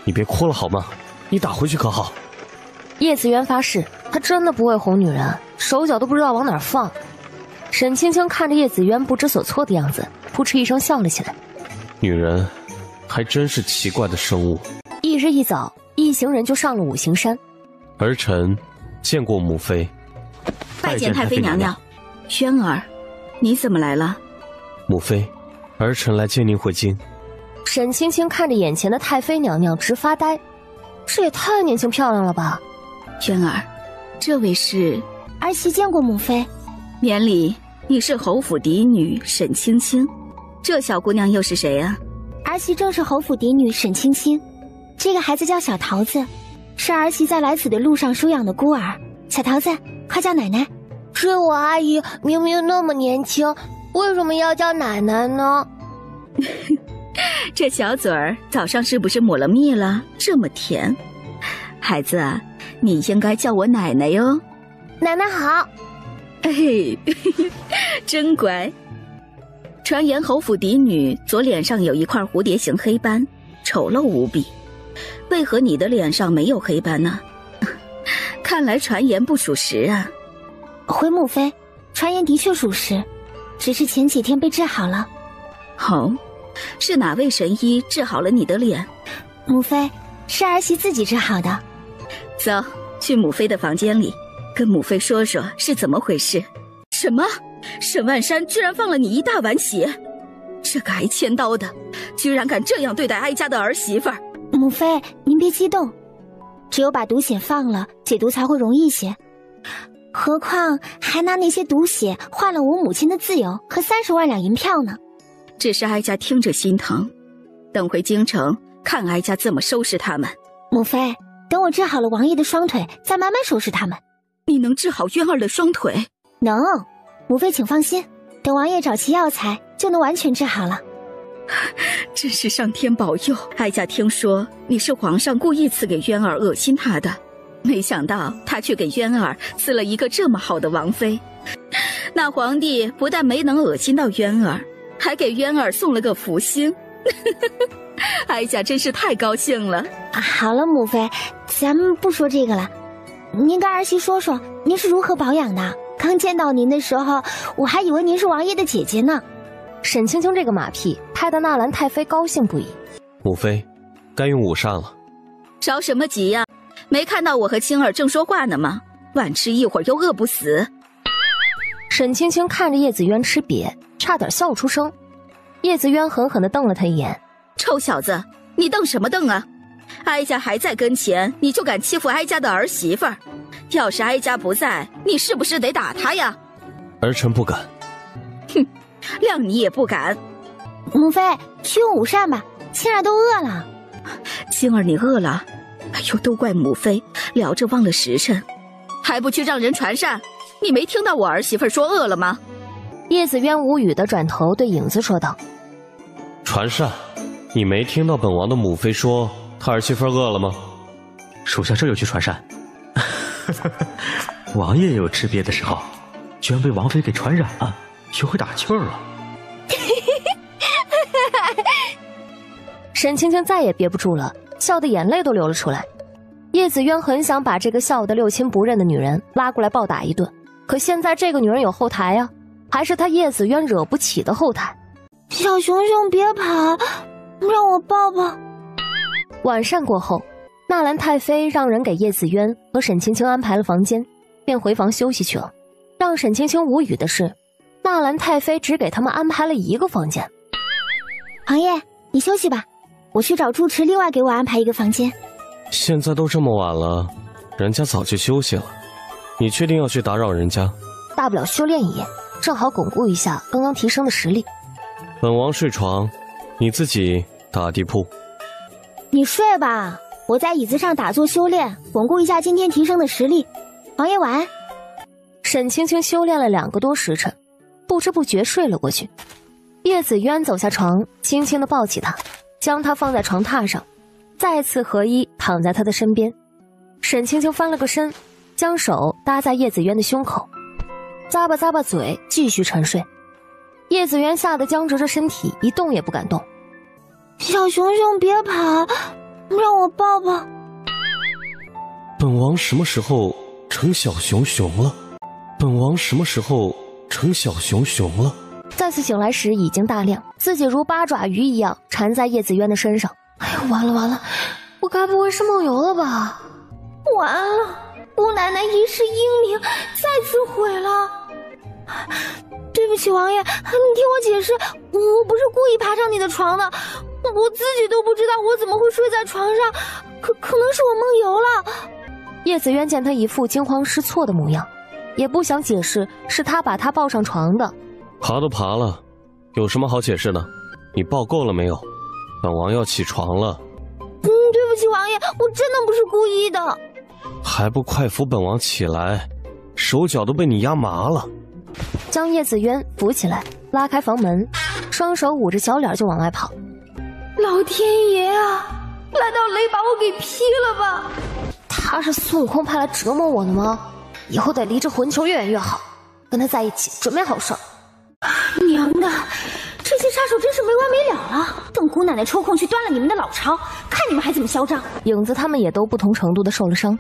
你别哭了好吗？你打回去可好？叶子渊发誓，他真的不会哄女人，手脚都不知道往哪儿放。沈青青看着叶子渊不知所措的样子，扑哧一声笑了起来。女人还真是奇怪的生物。一日一早，一行人就上了五行山。儿臣见过母妃。拜见太妃娘娘。轩儿，你怎么来了？母妃，儿臣来接您回京。沈青青看着眼前的太妃娘娘直发呆，这也太年轻漂亮了吧。轩儿，这位是？儿媳见过母妃。免礼，你是侯府嫡女沈青青，这小姑娘又是谁啊？儿媳正是侯府嫡女沈青青，这个孩子叫小桃子，是儿媳在来此的路上收养的孤儿。小桃子，快叫奶奶。是我阿姨明明那么年轻，为什么要叫奶奶呢？这小嘴儿早上是不是抹了蜜了？这么甜。孩子啊，你应该叫我奶奶哟。奶奶好。嘿，真乖。传言侯府嫡女左脸上有一块蝴蝶形黑斑，丑陋无比。为何你的脸上没有黑斑呢？看来传言不属实啊。回母妃，传言的确属实，只是前几天被治好了。哦，是哪位神医治好了你的脸？母妃，是儿媳自己治好的。走，去母妃的房间里，跟母妃说说是怎么回事。什么？沈万山居然放了你一大碗血！这个挨千刀的，居然敢这样对待哀家的儿媳妇儿！母妃，您别激动，只有把毒血放了，解毒才会容易些。何况还拿那些毒血换了我母亲的自由和30万两银票呢。只是哀家听着心疼，等回京城看哀家怎么收拾他们。母妃，等我治好了王爷的双腿，再慢慢收拾他们。你能治好渊儿的双腿？能，母妃请放心，等王爷找齐药材，就能完全治好了。真是上天保佑！哀家听说你是皇上故意赐给渊儿恶心她的，没想到他却给渊儿赐了一个这么好的王妃。那皇帝不但没能恶心到渊儿，还给渊儿送了个福星。哀家真是太高兴了。好了，母妃，咱们不说这个了。您跟儿媳说说，您是如何保养的？刚见到您的时候，我还以为您是王爷的姐姐呢。沈青青这个马屁拍得纳兰太妃高兴不已。母妃，该用午膳了。着什么急呀？没看到我和青儿正说话呢吗？晚吃一会儿又饿不死。沈青青看着叶子渊吃瘪，差点笑出声。叶子渊狠狠地瞪了他一眼：“臭小子，你瞪什么瞪啊？哀家还在跟前，你就敢欺负哀家的儿媳妇儿？要是哀家不在，你是不是得打他呀？”儿臣不敢。哼，谅你也不敢。母妃，去用午膳吧，青儿都饿了。青儿，你饿了？哎呦，都怪母妃聊着忘了时辰，还不去让人传膳？你没听到我儿媳妇说饿了吗？叶子渊无语地转头对影子说道：“传膳？你没听到本王的母妃说他儿媳妇饿了吗？”属下这就去传膳。王爷也有吃瘪的时候，居然被王妃给传染了，学会打气儿了。沈青青再也憋不住了，笑得眼泪都流了出来。叶子渊很想把这个笑得六亲不认的女人拉过来暴打一顿，可现在这个女人有后台啊，还是他叶子渊惹不起的后台。小熊熊别跑，让我抱抱。晚膳过后，纳兰太妃让人给叶子渊和沈青青安排了房间，便回房休息去了。让沈青青无语的是，纳兰太妃只给他们安排了一个房间。王爷，你休息吧，我去找住持另外给我安排一个房间。现在都这么晚了，人家早就休息了，你确定要去打扰人家？大不了修炼一夜，正好巩固一下刚刚提升的实力。本王睡床，你自己打地铺。你睡吧，我在椅子上打坐修炼，巩固一下今天提升的实力。王爷晚安。沈青青修炼了2个多时辰，不知不觉睡了过去。叶子渊走下床，轻轻地抱起她，将她放在床榻上，再次合衣躺在他的身边。沈青青翻了个身，将手搭在叶子渊的胸口，咂巴咂巴嘴，继续沉睡。叶子渊吓得僵直着身体，一动也不敢动。小熊熊别跑，让我抱抱。本王什么时候成小熊熊了？本王什么时候成小熊熊了？再次醒来时已经大亮，自己如八爪鱼一样缠在叶子渊的身上。哎呦，完了完了，我该不会是梦游了吧？完了，姑奶奶一世英名再次毁了。对不起王爷，你听我解释，我不是故意爬上你的床的，我自己都不知道我怎么会睡在床上，可能是我梦游了。叶子渊见他一副惊慌失措的模样，也不想解释是他把他抱上床的。爬都爬了，有什么好解释的？你抱够了没有？本王要起床了。对不起王爷，我真的不是故意的。还不快扶本王起来，手脚都被你压麻了。将叶子渊扶起来，拉开房门，双手捂着小脸就往外跑。老天爷啊，来道雷把我给劈了吧！他是孙悟空派来折磨我的吗？以后得离这混球越远越好，跟他在一起准没好事儿。娘的，这些杀手真是没完没了了！等姑奶奶抽空去端了你们的老巢，看你们还怎么嚣张！影子他们也都不同程度的受了伤，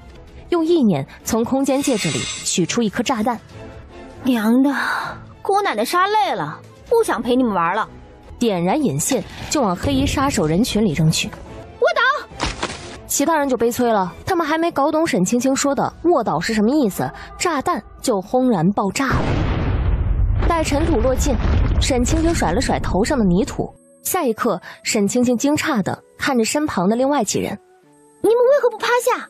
用意念从空间戒指里取出一颗炸弹。娘的，姑奶奶杀累了，不想陪你们玩了。点燃引线就往黑衣杀手人群里扔去。卧倒！其他人就悲催了，他们还没搞懂沈青青说的卧倒是什么意思，炸弹就轰然爆炸了。待尘土落尽，沈青青甩了甩头上的泥土，下一刻，沈青青惊诧地看着身旁的另外几人：“你们为何不趴下？”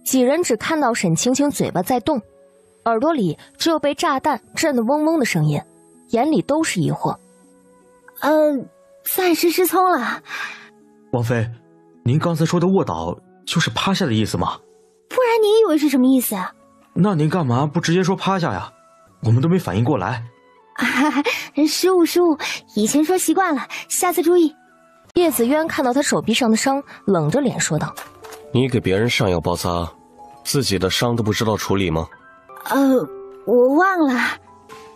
几人只看到沈青青嘴巴在动，耳朵里只有被炸弹震得嗡嗡的声音，眼里都是疑惑。暂时失聪了。王妃，您刚才说的卧倒就是趴下的意思吗？不然你以为是什么意思？那您干嘛不直接说趴下呀？我们都没反应过来。失误，以前说习惯了，下次注意。叶子渊看到他手臂上的伤，冷着脸说道：“你给别人上药包扎，自己的伤都不知道处理吗？”我忘了。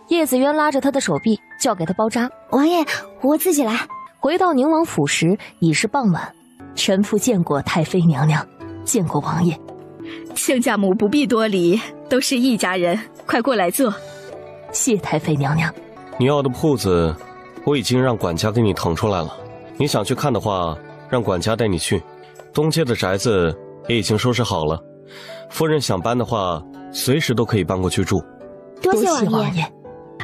叶子渊拉着他的手臂，叫给他包扎。王爷，我自己来。回到宁王府时已是傍晚，臣妇见过太妃娘娘，见过王爷。亲家母不必多礼，都是一家人，快过来坐。谢太妃娘娘。你要的铺子，我已经让管家给你腾出来了。你想去看的话，让管家带你去。东街的宅子也已经收拾好了，夫人想搬的话，随时都可以搬过去住。多谢王爷。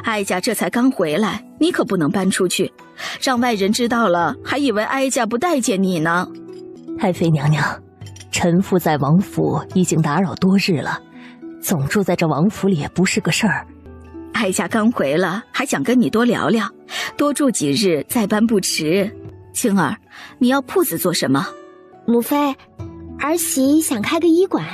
哀家这才刚回来，你可不能搬出去，让外人知道了，还以为哀家不待见你呢。太妃娘娘，臣妇在王府已经打扰多日了，总住在这王府里也不是个事儿。哀家刚回了，还想跟你多聊聊，多住几日再搬不迟。青儿，你要铺子做什么？母妃，儿媳想开个医馆。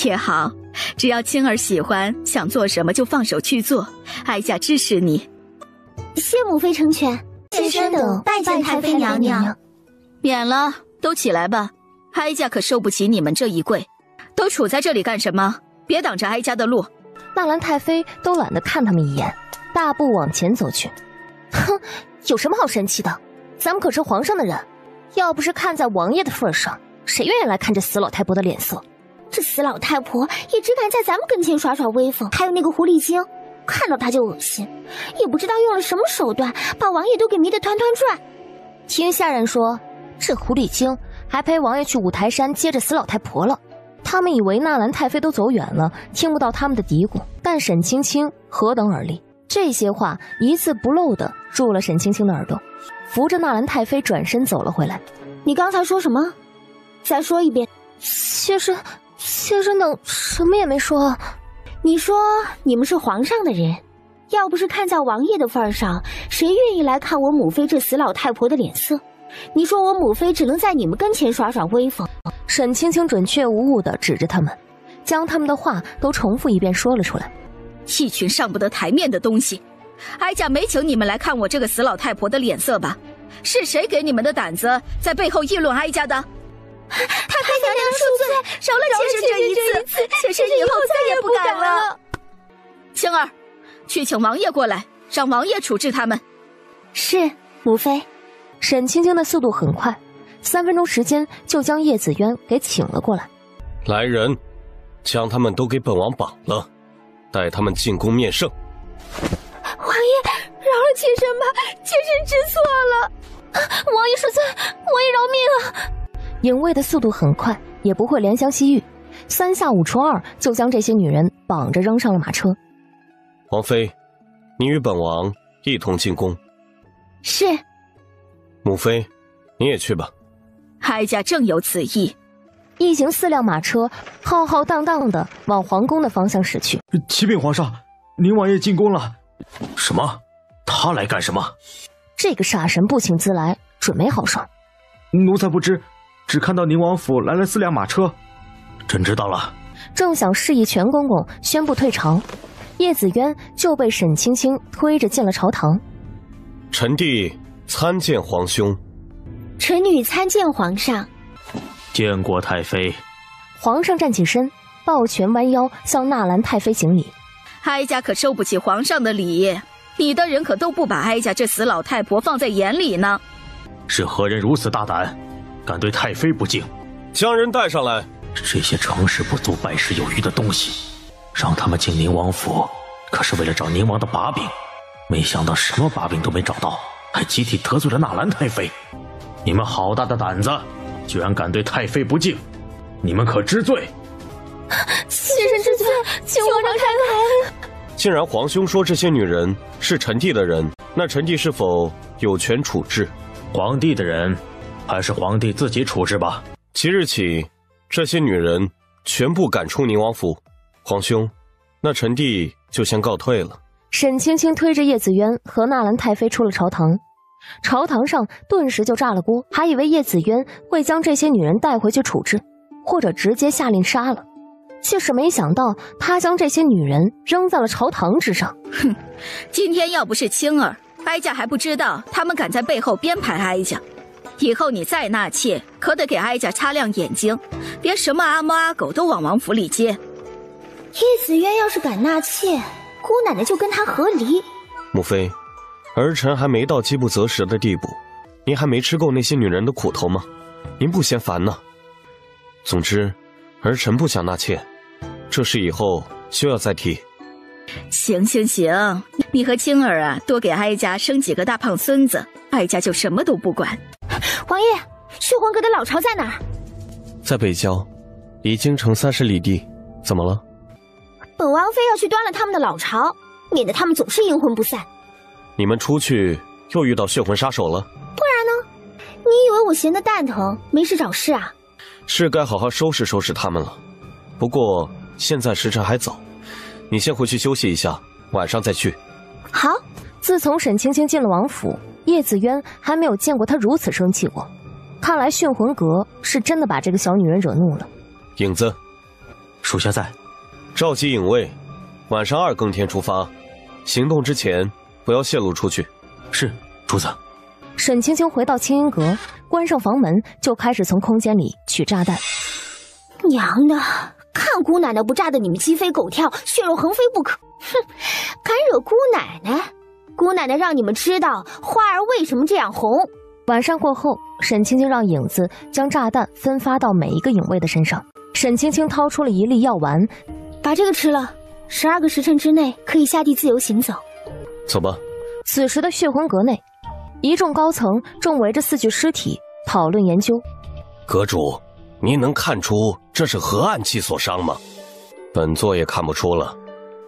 也好，只要青儿喜欢，想做什么就放手去做，哀家支持你。谢母妃成全。妾身等拜见太妃娘娘。免了，都起来吧，哀家可受不起你们这一跪。都杵在这里干什么？别挡着哀家的路。纳兰太妃都懒得看他们一眼，大步往前走去。哼，有什么好生气的？咱们可是皇上的人，要不是看在王爷的份上，谁愿意来看这死老太婆的脸色？这死老太婆也只敢在咱们跟前耍耍威风。还有那个狐狸精，看到她就恶心，也不知道用了什么手段，把王爷都给迷得团团转。听下人说，这狐狸精还陪王爷去五台山接着死老太婆了。他们以为纳兰太妃都走远了，听不到他们的嘀咕，但沈青青何等耳力，这些话一字不漏地入了沈青青的耳朵，扶着纳兰太妃转身走了回来。你刚才说什么？再说一遍。妾身等什么也没说。你说你们是皇上的人，要不是看在王爷的份上，谁愿意来看我母妃这死老太婆的脸色？你说我母妃只能在你们跟前耍耍威风。沈青青准确无误地指着他们，将他们的话都重复一遍说了出来。一群上不得台面的东西，哀家没请你们来看我这个死老太婆的脸色吧？是谁给你们的胆子在背后议论哀家的？太妃娘娘恕罪，饶了妾身这一次，妾身以后再也不敢了。青儿，去请王爷过来，让王爷处置他们。是，母妃。沈青青的速度很快，3分钟时间就将叶子渊给请了过来。来人，将他们都给本王绑了，带他们进宫面圣。王爷，饶了妾身吧，妾身知错了。王爷恕罪，王爷饶命啊！影卫的速度很快，也不会怜香惜玉，3下5除2就将这些女人绑着扔上了马车。王妃，你与本王一同进宫。是。母妃，你也去吧。哀家正有此意。一行4辆马车浩浩荡荡地往皇宫的方向驶去。启禀皇上，宁王爷进宫了。什么？他来干什么？这个傻神不请自来，准没好受。奴才不知，只看到宁王府来了4辆马车。朕知道了。正想示意全公公宣布退朝，叶子渊就被沈青青推着进了朝堂。臣弟参见皇兄。臣女参见皇上。见过太妃。皇上站起身，抱拳弯腰向纳兰太妃行礼。哀家可收不起皇上的礼，你的人可都不把哀家这死老太婆放在眼里呢。是何人如此大胆，敢对太妃不敬？将人带上来。这些成事不足败事有余的东西，让他们进宁王府，可是为了找宁王的把柄。没想到什么把柄都没找到，还集体得罪了纳兰太妃。你们好大的胆子，居然敢对太妃不敬！你们可知罪？妾身知罪，请皇上开牌。既然皇兄说这些女人是臣弟的人，那臣弟是否有权处置？皇帝的人，还是皇帝自己处置吧。即日起，这些女人全部赶出宁王府。皇兄，那臣弟就先告退了。沈青青推着叶子渊和纳兰太妃出了朝堂，朝堂上顿时就炸了锅，还以为叶子渊会将这些女人带回去处置，或者直接下令杀了，却是没想到他将这些女人扔在了朝堂之上。哼，今天要不是青儿，哀家还不知道他们敢在背后编排哀家。以后你再纳妾，可得给哀家擦亮眼睛，别什么阿猫阿狗都往王府里接。叶子渊要是敢纳妾，姑奶奶就跟他和离。母妃，儿臣还没到饥不择食的地步，您还没吃够那些女人的苦头吗？您不嫌烦呢？总之，儿臣不想纳妾，这事以后休要再提。行行行，你和青儿啊，多给哀家生几个大胖孙子，哀家就什么都不管。王爷，血魂阁的老巢在哪儿？在北郊，离京城30里地。怎么了？本王妃要去端了他们的老巢，免得他们总是阴魂不散。你们出去又遇到血魂杀手了？不然呢？你以为我闲得蛋疼，没事找事啊？是该好好收拾收拾他们了。不过现在时辰还早，你先回去休息一下，晚上再去。好。自从沈青青进了王府，叶子渊还没有见过她如此生气过。看来血魂阁是真的把这个小女人惹怒了。影子，属下在。召集影卫，晚上2更天出发，行动之前不要泄露出去。是，主子。沈青青回到清音阁，关上房门，就开始从空间里取炸弹。娘的，看姑奶奶不炸得你们鸡飞狗跳、血肉横飞不可！哼，敢惹姑奶奶，姑奶奶让你们知道花儿为什么这样红。晚上过后，沈青青让影子将炸弹分发到每一个影卫的身上。沈青青掏出了一粒药丸，把这个吃了，12个时辰之内可以下地自由行走。走吧。此时的血魂阁内，一众高层正围着4具尸体讨论研究。阁主，您能看出这是何暗器所伤吗？本座也看不出了，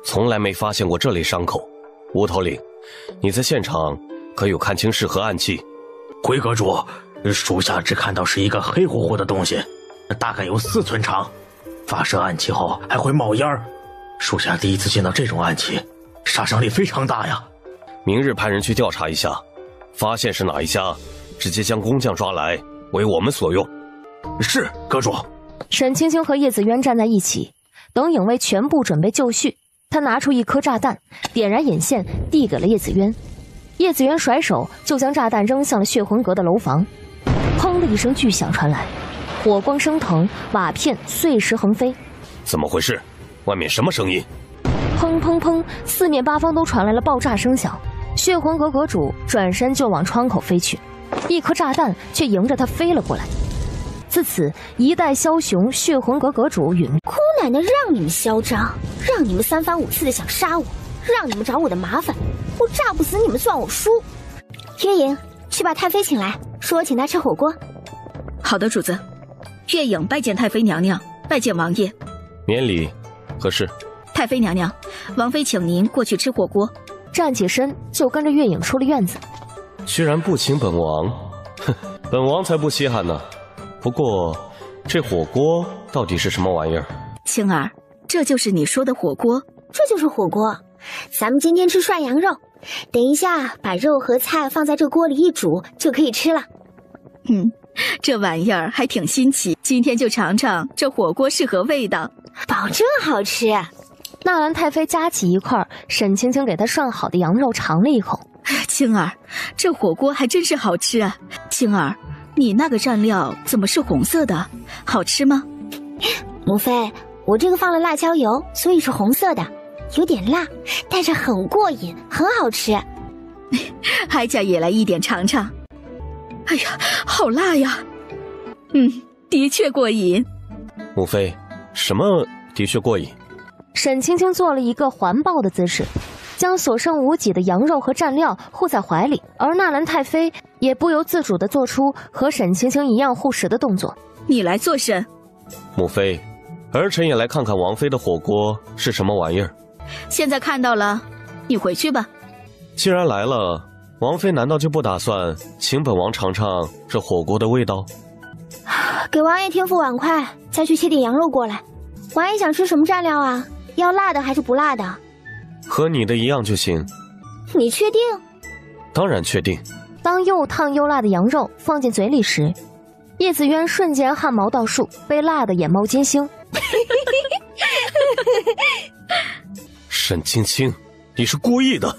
从来没发现过这类伤口。无头领，你在现场可有看清是何暗器？回阁主，属下只看到是一个黑乎乎的东西，大概有4寸长，发射暗器后还会冒烟儿。属下第一次见到这种暗器，杀伤力非常大呀。明日派人去调查一下，发现是哪一家，直接将工匠抓来，为我们所用。是，阁主。沈青青和叶子渊站在一起，等影卫全部准备就绪，他拿出一颗炸弹，点燃引线，递给了叶子渊。叶子渊甩手就将炸弹扔向了血魂阁的楼房，砰的一声巨响传来，火光升腾，瓦片碎石横飞。怎么回事？外面什么声音？砰砰砰，四面八方都传来了爆炸声响。血魂阁阁主转身就往窗口飞去，一颗炸弹却迎着他飞了过来。自此，一代枭雄血魂阁阁主陨。姑奶奶让你们嚣张，让你们3番5次的想杀我，让你们找我的麻烦，我炸不死你们算我输。月影，去把太妃请来，说我请她吃火锅。好的，主子。月影拜见太妃娘娘，拜见王爷。免礼。何事？太妃娘娘，王妃请您过去吃火锅。站起身就跟着月影出了院子。居然不请本王，哼，本王才不稀罕呢。不过，这火锅到底是什么玩意儿？青儿，这就是你说的火锅？这就是火锅，咱们今天吃涮羊肉，等一下把肉和菜放在这锅里一煮就可以吃了。这玩意儿还挺新奇，今天就尝尝这火锅是何味道，保证好吃。纳兰太妃夹起一块沈青青给她涮好的羊肉尝了一口。青儿，这火锅还真是好吃啊。青儿，你那个蘸料怎么是红色的？好吃吗？母妃，我这个放了辣椒油，所以是红色的，有点辣，但是很过瘾，很好吃。哀家也来一点尝尝。哎呀，好辣呀！的确过瘾。母妃，什么的确过瘾？沈青青做了一个环抱的姿势，将所剩无几的羊肉和蘸料护在怀里，而纳兰太妃也不由自主地做出和沈青青一样护食的动作。你来做甚？母妃，儿臣也来看看王妃的火锅是什么玩意儿。现在看到了，你回去吧。既然来了，王妃难道就不打算请本王尝尝这火锅的味道？给王爷添副碗筷，再去切点羊肉过来。王爷想吃什么蘸料啊？要辣的还是不辣的？和你的一样就行。你确定？当然确定。当又烫又辣的羊肉放进嘴里时，叶子渊瞬间汗毛倒竖，被辣得眼冒金星。沈青青，你是故意的。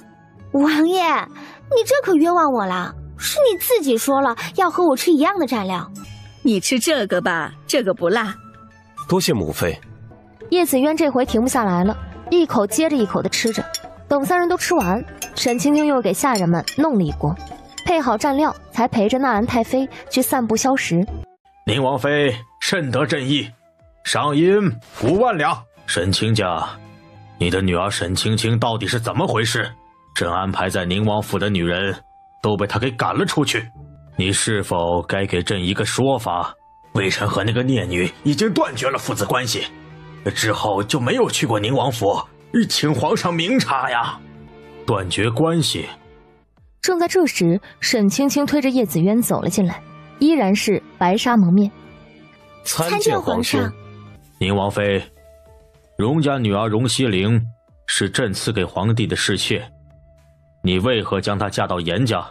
王爷，你这可冤枉我了，是你自己说了要和我吃一样的蘸料。你吃这个吧，这个不辣。多谢母妃。叶子渊这回停不下来了，一口接着一口地吃着。等三人都吃完，沈青青又给下人们弄了一锅，配好蘸料，才陪着纳兰太妃去散步消食。宁王妃甚得朕意，赏银5万两。沈卿家，你的女儿沈青青到底是怎么回事？朕安排在宁王府的女人都被她给赶了出去，你是否该给朕一个说法？微臣和那个孽女已经断绝了父子关系，之后就没有去过宁王府，请皇上明察呀！断绝关系。正在这时，沈青青推着叶子渊走了进来，依然是白纱蒙面。参见皇兄。宁王妃，荣家女儿荣熙玲是朕赐给皇帝的侍妾，你为何将她嫁到严家？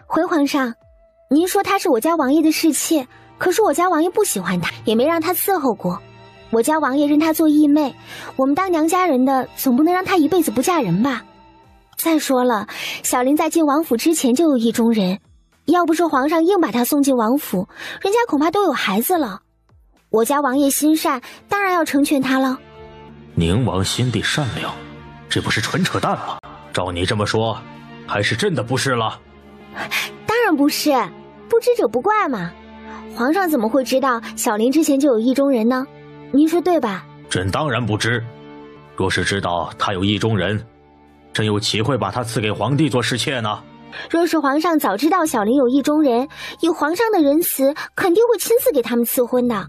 回皇上，您说她是我家王爷的侍妾，可是我家王爷不喜欢她，也没让她伺候过。我家王爷认她做义妹，我们当娘家人的总不能让她一辈子不嫁人吧？再说了，小玲在进王府之前就有意中人，要不是皇上硬把她送进王府，人家恐怕都有孩子了。我家王爷心善，当然要成全她了。宁王心地善良，这不是纯扯淡吗？照你这么说，还是朕的不是了。当然不是，不知者不怪嘛。皇上怎么会知道小玲之前就有意中人呢？您说对吧？朕当然不知。若是知道她有意中人，朕又岂会把她赐给皇帝做侍妾呢？若是皇上早知道小玲有意中人，以皇上的仁慈，肯定会亲自给他们赐婚的。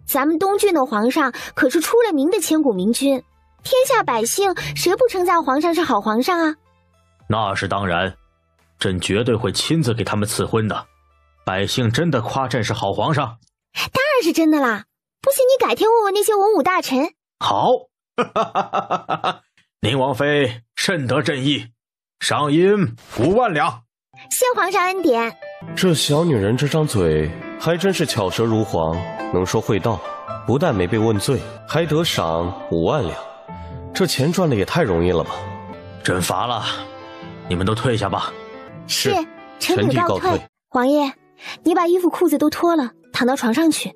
咱们东郡的皇上可是出了名的千古明君，天下百姓谁不称赞皇上是好皇上啊？那是当然，朕绝对会亲自给他们赐婚的。百姓真的夸朕是好皇上？当然是真的啦！不信你改天问问那些文武大臣。好，宁王妃甚得朕意，赏银5万两。谢皇上恩典。这小女人这张嘴还真是巧舌如簧，能说会道，不但没被问罪，还得赏5万两。这钱赚的也太容易了吧？朕罚了，你们都退下吧。是，臣女告退。王爷，你把衣服裤子都脱了，躺到床上去。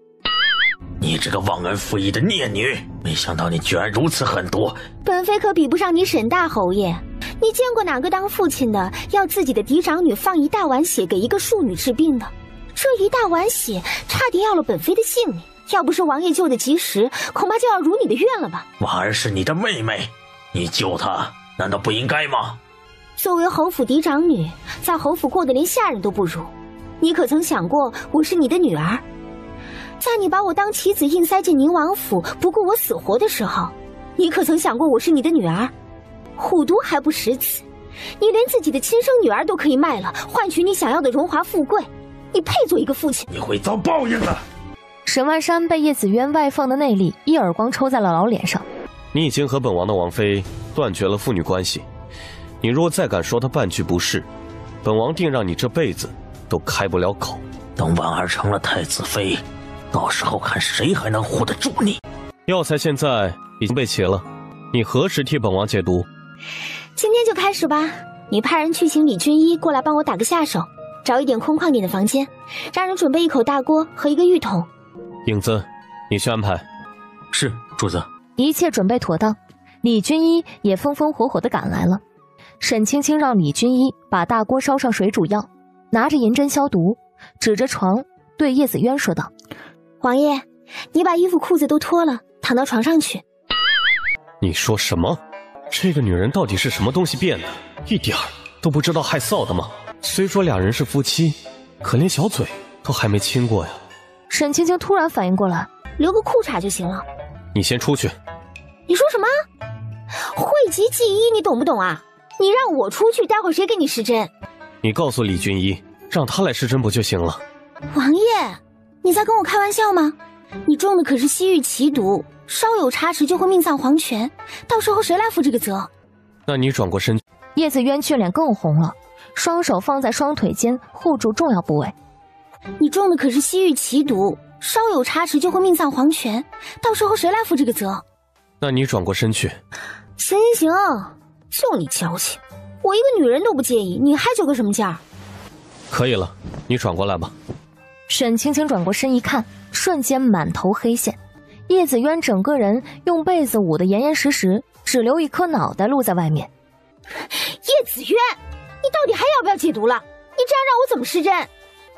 你这个忘恩负义的孽女，没想到你居然如此狠毒。本妃可比不上你沈大侯爷，你见过哪个当父亲的要自己的嫡长女放一大碗血给一个庶女治病的？这一大碗血差点要了本妃的性命，要不是王爷救得及时，恐怕就要如你的愿了吧。婉儿是你的妹妹，你救她难道不应该吗？作为侯府嫡长女，在侯府过得连下人都不如，你可曾想过我是你的女儿？在你把我当棋子硬塞进宁王府，不顾我死活的时候，你可曾想过我是你的女儿？虎毒还不食子，你连自己的亲生女儿都可以卖了，换取你想要的荣华富贵，你配做一个父亲？你会遭报应的。沈万山被叶子渊外放的内力一耳光抽在了老脸上。你已经和本王的王妃断绝了父女关系，你若再敢说她半句不是，本王定让你这辈子都开不了口。等婉儿成了太子妃，到时候看谁还能护得住你。药材现在已经备齐了，你何时替本王解毒？今天就开始吧。你派人去请李军医过来帮我打个下手，找一点空旷点的房间，让人准备一口大锅和一个浴桶。影子，你去安排。是，主子。一切准备妥当，李军医也风风火火地赶来了。沈青青让李军医把大锅烧上水煮药，拿着银针消毒，指着床对叶子渊说道：“王爷，你把衣服裤子都脱了，躺到床上去。”你说什么？这个女人到底是什么东西变的？一点儿都不知道害臊的吗？虽说俩人是夫妻，可连小嘴都还没亲过呀。沈青青突然反应过来，留个裤衩就行了。你先出去。你说什么？讳疾忌医，你懂不懂啊？你让我出去，待会儿谁给你施针？你告诉李军医，让他来施针不就行了？王爷，你在跟我开玩笑吗？你中的可是西域奇毒，稍有差池就会命丧黄泉，到时候谁来负这个责？那你转过身。叶子渊俊脸更红了，双手放在双腿间护住重要部位。你中的可是西域奇毒，稍有差池就会命丧黄泉，到时候谁来负这个责？那你转过身去。行行行，就你矫情，我一个女人都不介意，你还揪个什么劲儿？可以了，你转过来吧。沈青青转过身一看，瞬间满头黑线，叶子渊整个人用被子捂得严严实实，只留一颗脑袋露在外面。叶子渊，你到底还要不要解毒了？你这样让我怎么施针？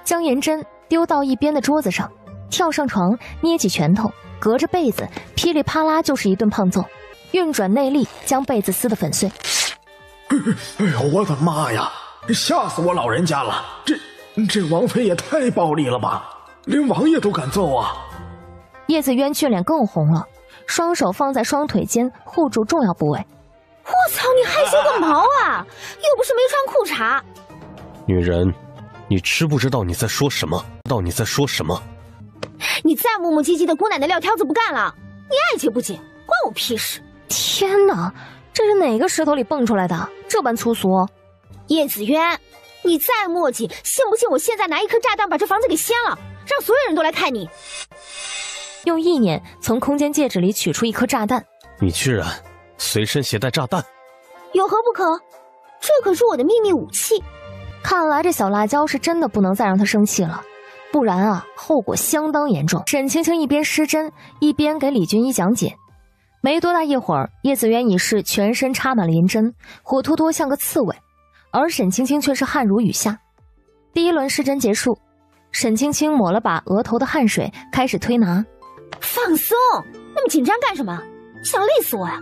将银针丢到一边的桌子上，跳上床，捏起拳头，隔着被子噼里啪啦就是一顿胖揍，运转内力将被子撕得粉碎。哎呦，我的妈呀！吓死我老人家了！这王妃也太暴力了吧，连王爷都敢揍啊！叶子渊俊脸更红了，双手放在双腿间护住重要部位。我操，你害羞个毛啊！又不是没穿裤衩。女人，你知不知道你在说什么？你再磨磨唧唧的姑奶奶撂挑子不干了，你爱解不解，关我屁事！天哪，这是哪个石头里蹦出来的？这般粗俗！叶子渊，你再磨叽，信不信我现在拿一颗炸弹把这房子给掀了，让所有人都来看你？用意念从空间戒指里取出一颗炸弹。你居然随身携带炸弹，有何不可？这可是我的秘密武器。看来这小辣椒是真的不能再让他生气了，不然啊，后果相当严重。沈青青一边施针，一边给李军医讲解。没多大一会儿，叶子渊已是全身插满了银针，活脱脱像个刺猬，而沈青青却是汗如雨下。第一轮施针结束，沈青青抹了把额头的汗水，开始推拿。放松，那么紧张干什么？想累死我呀！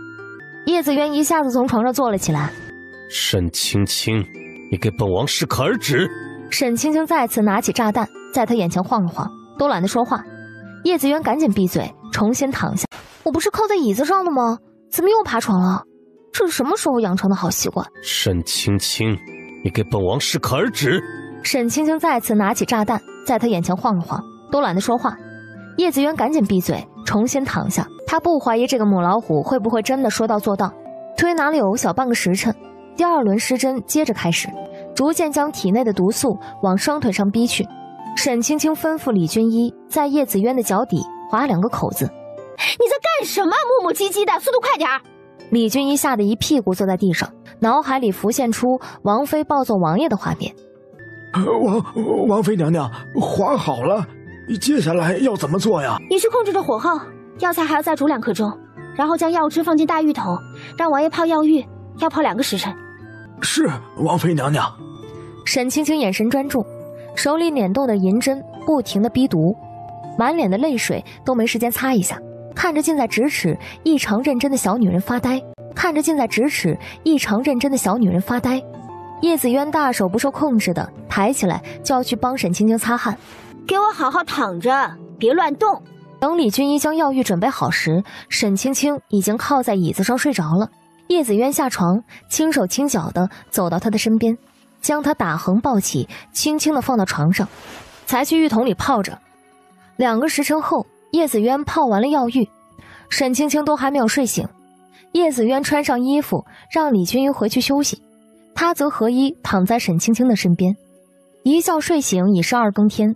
叶子渊一下子从床上坐了起来。沈青青，你给本王适可而止！沈青青再次拿起炸弹，在他眼前晃了晃，都懒得说话。叶子渊赶紧闭嘴，重新躺下。我不是靠在椅子上的吗？怎么又爬床了？这是什么时候养成的好习惯？沈青青，你给本王适可而止！沈青青再次拿起炸弹，在他眼前晃了晃，都懒得说话。叶子渊赶紧闭嘴，重新躺下。他不怀疑这个母老虎会不会真的说到做到。推拿了有小半个时辰，第二轮施针接着开始，逐渐将体内的毒素往双腿上逼去。沈青青吩咐李军医在叶子渊的脚底划2个口子。你在干什么？磨磨唧唧的，速度快点儿！李军医吓得一屁股坐在地上，脑海里浮现出王妃暴揍王爷的画面。王妃娘娘，划好了，接下来要怎么做呀？你去控制着火候，药材还要再煮2刻钟，然后将药汁放进大浴桶，让王爷泡药浴，要泡2个时辰。是，王妃娘娘。沈青青眼神专注，手里捻动的银针不停地逼毒，满脸的泪水都没时间擦一下，看着近在咫尺异常认真的小女人发呆，叶子渊大手不受控制的抬起来就要去帮沈青青擦汗。给我好好躺着，别乱动。等李军医将药浴准备好时，沈青青已经靠在椅子上睡着了。叶子渊下床，轻手轻脚的走到他的身边，将他打横抱起，轻轻的放到床上，才去浴桶里泡着。2个时辰后，叶子渊泡完了药浴，沈青青都还没有睡醒。叶子渊穿上衣服，让李军医回去休息，他则合衣躺在沈青青的身边。一觉睡醒已是2更天。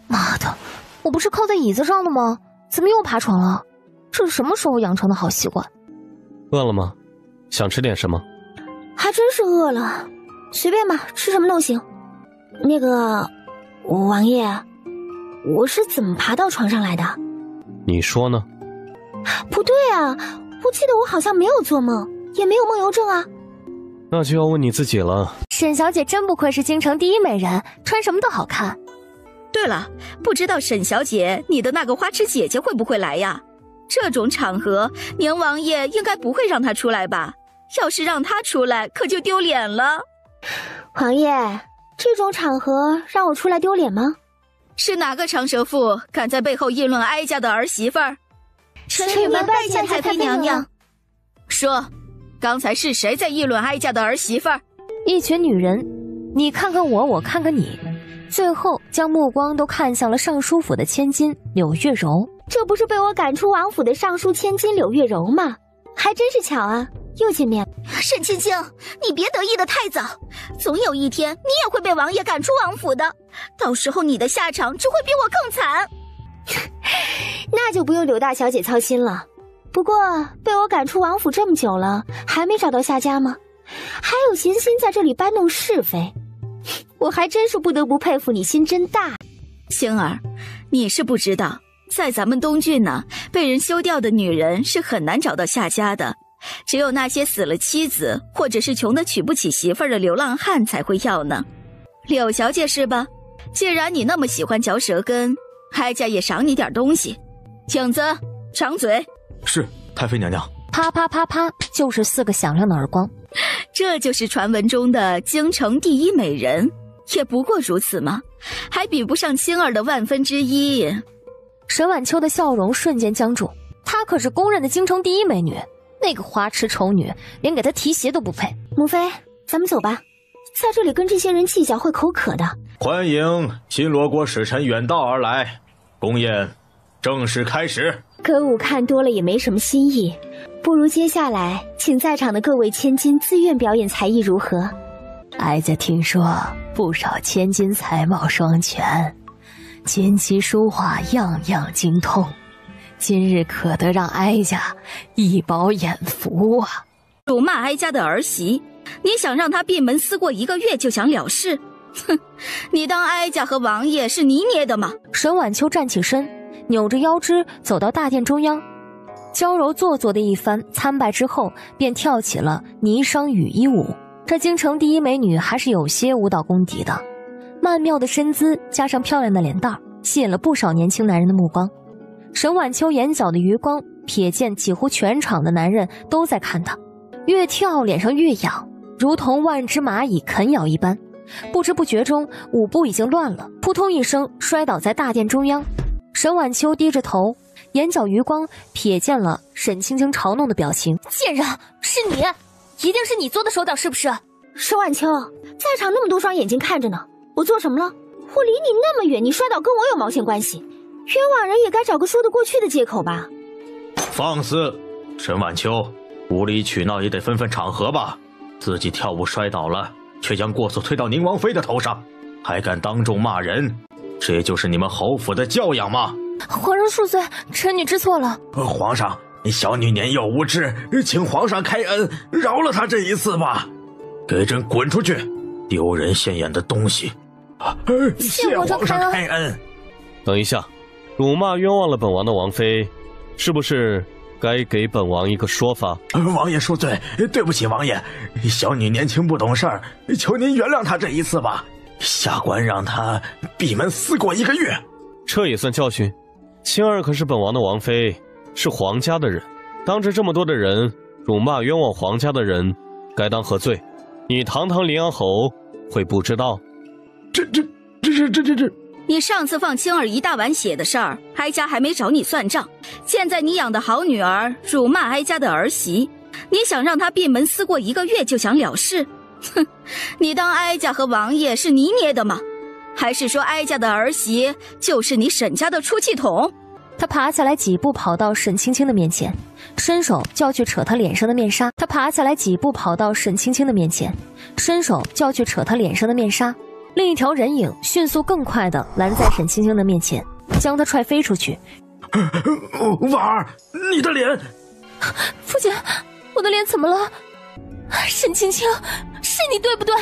妈的，我不是靠在椅子上的吗？怎么又爬床了？这是什么时候养成的好习惯？饿了吗？想吃点什么？还真是饿了，随便吧，吃什么都行。那个，王爷，我是怎么爬到床上来的？你说呢？不对啊，我记得我好像没有做梦，也没有梦游症啊。那就要问你自己了。沈小姐真不愧是京城第一美人，穿什么都好看。对了，不知道沈小姐，你的那个花痴姐姐会不会来呀？这种场合，宁王爷应该不会让她出来吧？要是让她出来，可就丢脸了。王爷，这种场合让我出来丢脸吗？是哪个长舌妇敢在背后议论哀家的儿媳妇儿？臣女们拜见太妃娘娘。说，刚才是谁在议论哀家的儿媳妇儿？一群女人，你看看我，我看看你，最后将目光都看向了尚书府的千金柳月柔。这不是被我赶出王府的尚书千金柳月柔吗？还真是巧啊，又见面。沈青青，你别得意的太早，总有一天你也会被王爷赶出王府的，到时候你的下场只会比我更惨。那就不用柳大小姐操心了。不过被我赶出王府这么久了，还没找到下家吗？还有闲心在这里搬弄是非，我还真是不得不佩服你心真大。星儿，你是不知道，在咱们东郡呢，被人休掉的女人是很难找到下家的，只有那些死了妻子或者是穷得娶不起媳妇儿的流浪汉才会要呢。柳小姐是吧？既然你那么喜欢嚼舌根，哀家也赏你点东西。影子，长嘴。是，太妃娘娘。啪啪啪啪，就是4个响亮的耳光。这就是传闻中的京城第一美人，也不过如此吗？还比不上青儿的1/1000。沈晚秋的笑容瞬间僵住，她可是公认的京城第一美女，那个花痴丑女连给她提鞋都不配。母妃，咱们走吧，在这里跟这些人计较会口渴的。欢迎新罗国使臣远道而来，宫宴正式开始。歌舞看多了也没什么新意，不如接下来请在场的各位千金自愿表演才艺如何？哀家听说不少千金才貌双全，琴棋书画样样精通，今日可得让哀家一饱眼福啊！辱骂哀家的儿媳，你想让她闭门思过1个月就想了事？哼，你当哀家和王爷是泥捏的吗？沈晚秋站起身，扭着腰肢走到大殿中央，娇柔做作的一番参拜之后，便跳起了霓裳羽衣舞。这京城第一美女还是有些舞蹈功底的，曼妙的身姿加上漂亮的脸蛋，吸引了不少年轻男人的目光。沈晚秋眼角的余光瞥见几乎全场的男人都在看她，越跳脸上越痒，如同万只蚂蚁啃咬一般。不知不觉中，舞步已经乱了，扑通一声摔倒在大殿中央。沈晚秋低着头，眼角余光瞥见了沈青青嘲弄的表情。贱人，是你，一定是你做的手脚是不是？沈晚秋，在场那么多双眼睛看着呢，我做什么了？我离你那么远，你摔倒跟我有毛线关系？冤枉人也该找个说得过去的借口吧。放肆！沈晚秋，无理取闹也得分分场合吧，自己跳舞摔倒了，却将过错推到宁王妃的头上，还敢当众骂人，这就是你们侯府的教养吗？皇上恕罪，臣女知错了。皇上，小女年幼无知，请皇上开恩，饶了她这一次吧。给朕滚出去，丢人现眼的东西！谢皇上开恩。等一下，辱骂冤枉了本王的王妃，是不是该给本王一个说法？王爷恕罪，对不起王爷，小女年轻不懂事儿，求您原谅她这一次吧。下官让她闭门思过1个月。这也算教训。青儿可是本王的王妃，是皇家的人，当着这么多的人辱骂冤枉皇家的人，该当何罪？你堂堂临阳侯会不知道？这，你上次放青儿一大碗血的事儿，哀家还没找你算账。现在你养的好女儿辱骂哀家的儿媳，你想让她闭门思过1个月就想了事？哼，你当哀家和王爷是泥捏的吗？还是说哀家的儿媳就是你沈家的出气筒？他爬起来几步跑到沈青青的面前，伸手就要去扯她脸上的面纱。另一条人影迅速更快地拦在沈青青的面前，将她踹飞出去。婉儿，你的脸！父亲，我的脸怎么了？沈青青，是你对不对？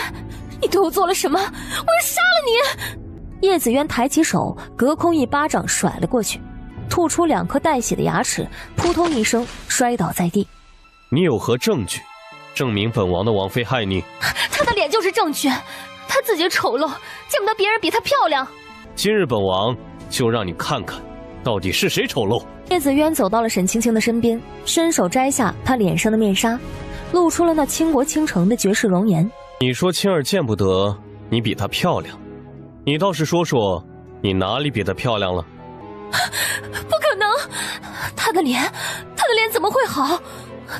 你对我做了什么？我要杀了你！叶子渊抬起手，隔空一巴掌甩了过去。吐出2颗带血的牙齿，扑通一声摔倒在地。你有何证据证明本王的王妃害你？她的脸就是证据，她自己丑陋，见不得别人比她漂亮。今日本王就让你看看，到底是谁丑陋。叶子渊走到了沈青青的身边，伸手摘下她脸上的面纱，露出了那倾国倾城的绝世容颜。你说青儿见不得你比她漂亮，你倒是说说你哪里比她漂亮了？不可能，她的脸怎么会好？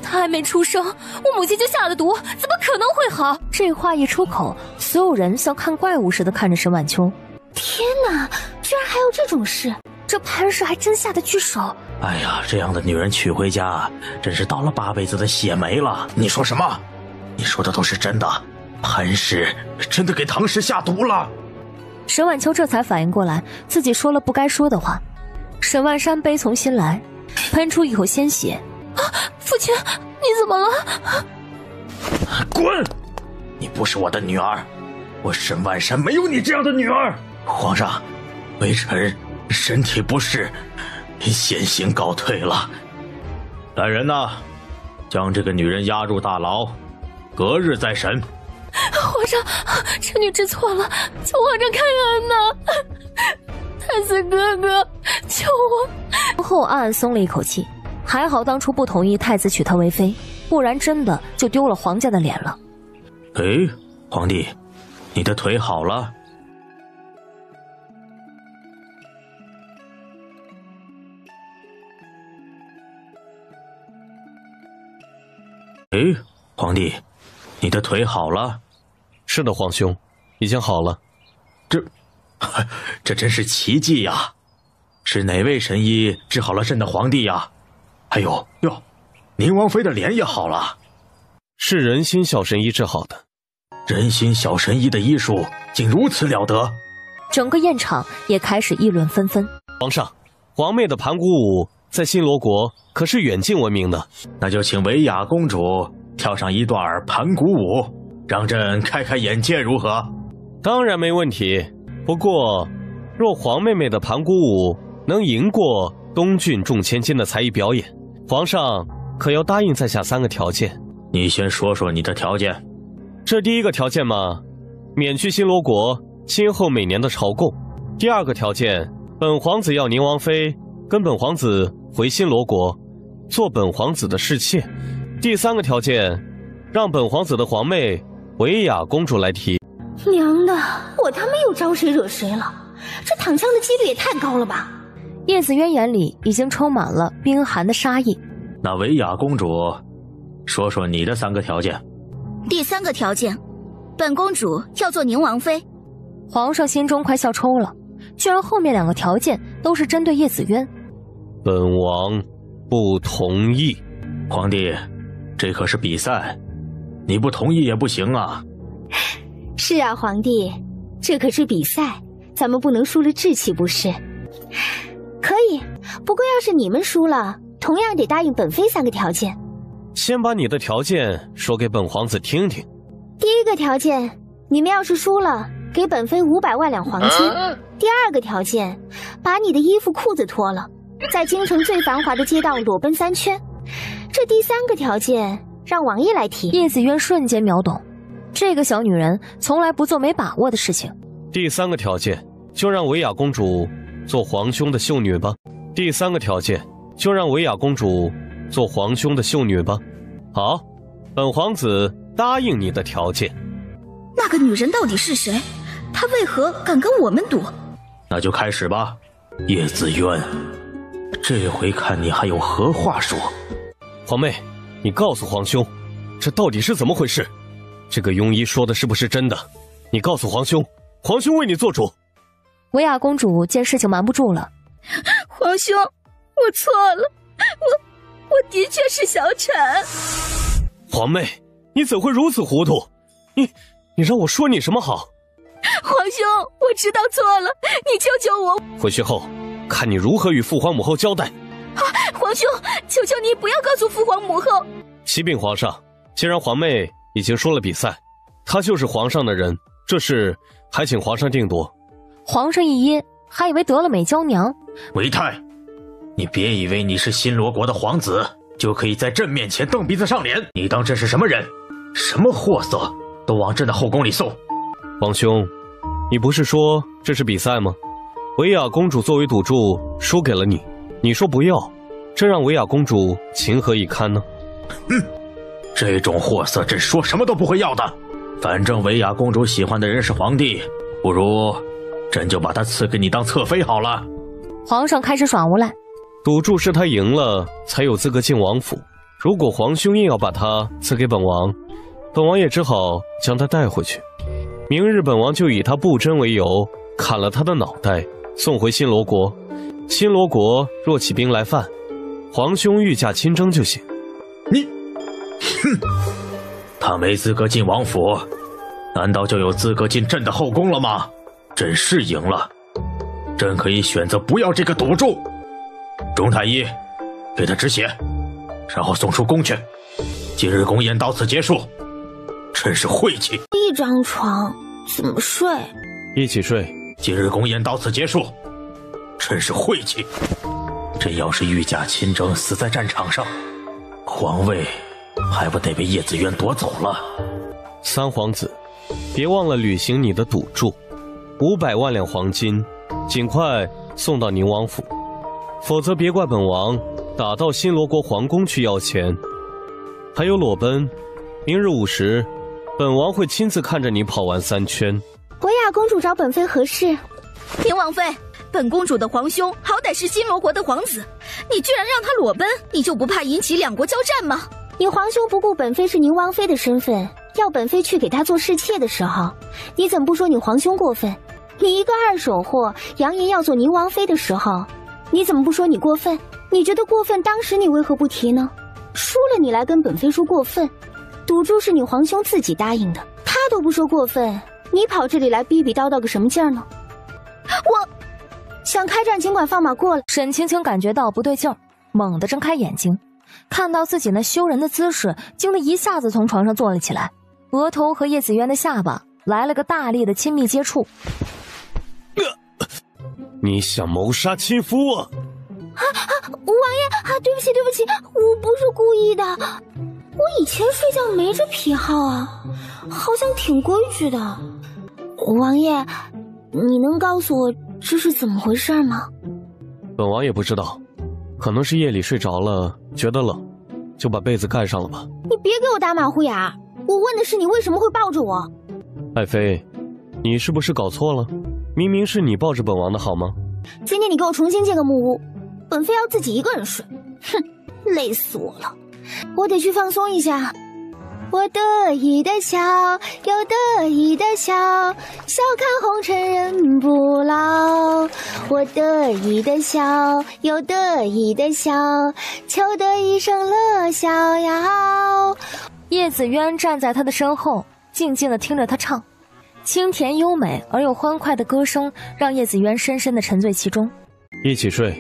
她还没出生，我母亲就下了毒，怎么可能会好？这话一出口，所有人像看怪物似的看着沈晚秋。天哪，居然还有这种事！这潘氏还真下得去手。哎呀，这样的女人娶回家，真是倒了8辈子的血霉了。你说什么？你说的都是真的，潘氏真的给唐氏下毒了。沈晚秋这才反应过来，自己说了不该说的话。沈万山悲从心来，喷出一口鲜血。父亲，你怎么了？滚！你不是我的女儿，我沈万山没有你这样的女儿。皇上，微臣身体不适，先行告退了。来人呐，将这个女人押入大牢，隔日再审。皇上，臣女知错了，求皇上开恩呐！太子哥哥，求我！后暗暗松了一口气，还好当初不同意太子娶她为妃，不然真的就丢了皇家的脸了。哎，皇帝，你的腿好了？哎，皇帝，你的腿好了？是的，皇兄，已经好了。这真是奇迹呀！是哪位神医治好了朕的皇帝呀？还有哟，宁王妃的脸也好了。是人心小神医治好的。人心小神医的医术竟如此了得！整个宴场也开始议论纷纷。皇上，皇妹的盘古舞在新罗国可是远近闻名的。那就请维雅公主跳上一段盘古舞，让朕开开眼界如何？当然没问题。不过，若皇妹妹的盘古舞能赢过东郡众千金的才艺表演，皇上可要答应在下3个条件。你先说说你的条件。这第1个条件嘛，免去新罗国今后每年的朝贡。第2个条件，本皇子要宁王妃跟本皇子回新罗国，做本皇子的侍妾。第3个条件，让本皇子的皇妹维雅公主来提。娘的，我他妈又招谁惹谁了？这躺枪的几率也太高了吧！叶子渊眼里已经充满了冰寒的杀意。那维雅公主，说说你的3个条件。第3个条件，本公主要做宁王妃。皇上心中快笑抽了，居然后面2个条件都是针对叶子渊。本王不同意。皇帝，这可是比赛，你不同意也不行啊。是啊，皇帝，这可是比赛，咱们不能输了志气不是？可以，不过要是你们输了，同样得答应本妃3个条件。先把你的条件说给本皇子听听。第1个条件，你们要是输了，给本妃500万两黄金。第2个条件，把你的衣服裤子脱了，在京城最繁华的街道裸奔3圈。这第3个条件，让王爷来提。叶子渊瞬间秒懂，这个小女人从来不做没把握的事情。第3个条件，就让维雅公主做皇兄的秀女吧。第3个条件，就让维雅公主做皇兄的秀女吧。好，本皇子答应你的条件。那个女人到底是谁？她为何敢跟我们赌？那就开始吧，叶子渊，这回看你还有何话说。皇妹，你告诉皇兄，这到底是怎么回事？这个庸医说的是不是真的？你告诉皇兄，皇兄为你做主。维雅公主见事情瞒不住了。皇兄，我错了，我的确是小臣。皇妹，你怎会如此糊涂？你让我说你什么好？皇兄，我知道错了，你救救我。回去后，看你如何与父皇母后交代。皇兄，求求你不要告诉父皇母后。启禀皇上，既然皇妹已经输了比赛，她就是皇上的人，这事还请皇上定夺。皇上一噎，还以为得了美娇娘。韦泰，你别以为你是新罗国的皇子，就可以在朕面前蹬鼻子上脸。你当朕是什么人？什么货色都往朕的后宫里送。皇兄，你不是说这是比赛吗？维雅公主作为赌注输给了你，你说不要，这让维雅公主情何以堪呢？这种货色朕说什么都不会要的。反正维雅公主喜欢的人是皇帝，不如朕就把她赐给你当侧妃好了。皇上开始耍无赖。赌注是他赢了才有资格进王府，如果皇兄硬要把他赐给本王，本王也只好将他带回去。明日本王就以他不贞为由，砍了他的脑袋，送回新罗国。新罗国若起兵来犯，皇兄御驾亲征就行。他没资格进王府，难道就有资格进朕的后宫了吗？朕是赢了，朕可以选择不要这个赌注。钟太医，给他止血，然后送出宫去。今日公宴到此结束，真是晦气。一张床怎么睡？一起睡。今日公宴到此结束，真是晦气。朕要是御驾亲征死在战场上，皇位还不得被叶子渊夺走了？三皇子，别忘了履行你的赌注，500万两黄金，尽快送到宁王府，否则别怪本王打到新罗国皇宫去要钱。还有裸奔，明日午时，本王会亲自看着你跑完3圈。维雅公主找本妃何事？宁王妃，本公主的皇兄好歹是新罗国的皇子，你居然让他裸奔，你就不怕引起两国交战吗？你皇兄不顾本妃是宁王妃的身份，要本妃去给他做侍妾的时候，你怎么不说你皇兄过分？你一个二手货，扬言要做宁王妃的时候，你怎么不说你过分？你觉得过分，当时你为何不提呢？输了你来跟本妃说过分，赌注是你皇兄自己答应的，他都不说过分，你跑这里来逼逼叨叨个什么劲儿呢？我想开战尽管放马过来。沈青青感觉到不对劲儿，猛地睁开眼睛，看到自己那羞人的姿势，惊得一下子从床上坐了起来，额头和叶子渊的下巴来了个大力的亲密接触。你想谋杀亲夫啊？王爷对不起，我不是故意的，我以前睡觉没这癖好啊，好像挺规矩的。王爷，你能告诉我这是怎么回事吗？本王也不知道，可能是夜里睡着了，觉得冷，就把被子盖上了吧。你别给我打马虎眼，我问的是你为什么会抱着我。爱妃，你是不是搞错了？明明是你抱着本王的好吗？今天你给我重新建个木屋，本妃要自己一个人睡。哼，累死我了，我得去放松一下。我得意的笑，又得意的笑，笑看红尘人不老。我得意的笑，又得意的笑，求得一生乐逍遥。叶子渊站在他的身后，静静地听着他唱，清甜优美而又欢快的歌声让叶子渊深深地沉醉其中。一起睡，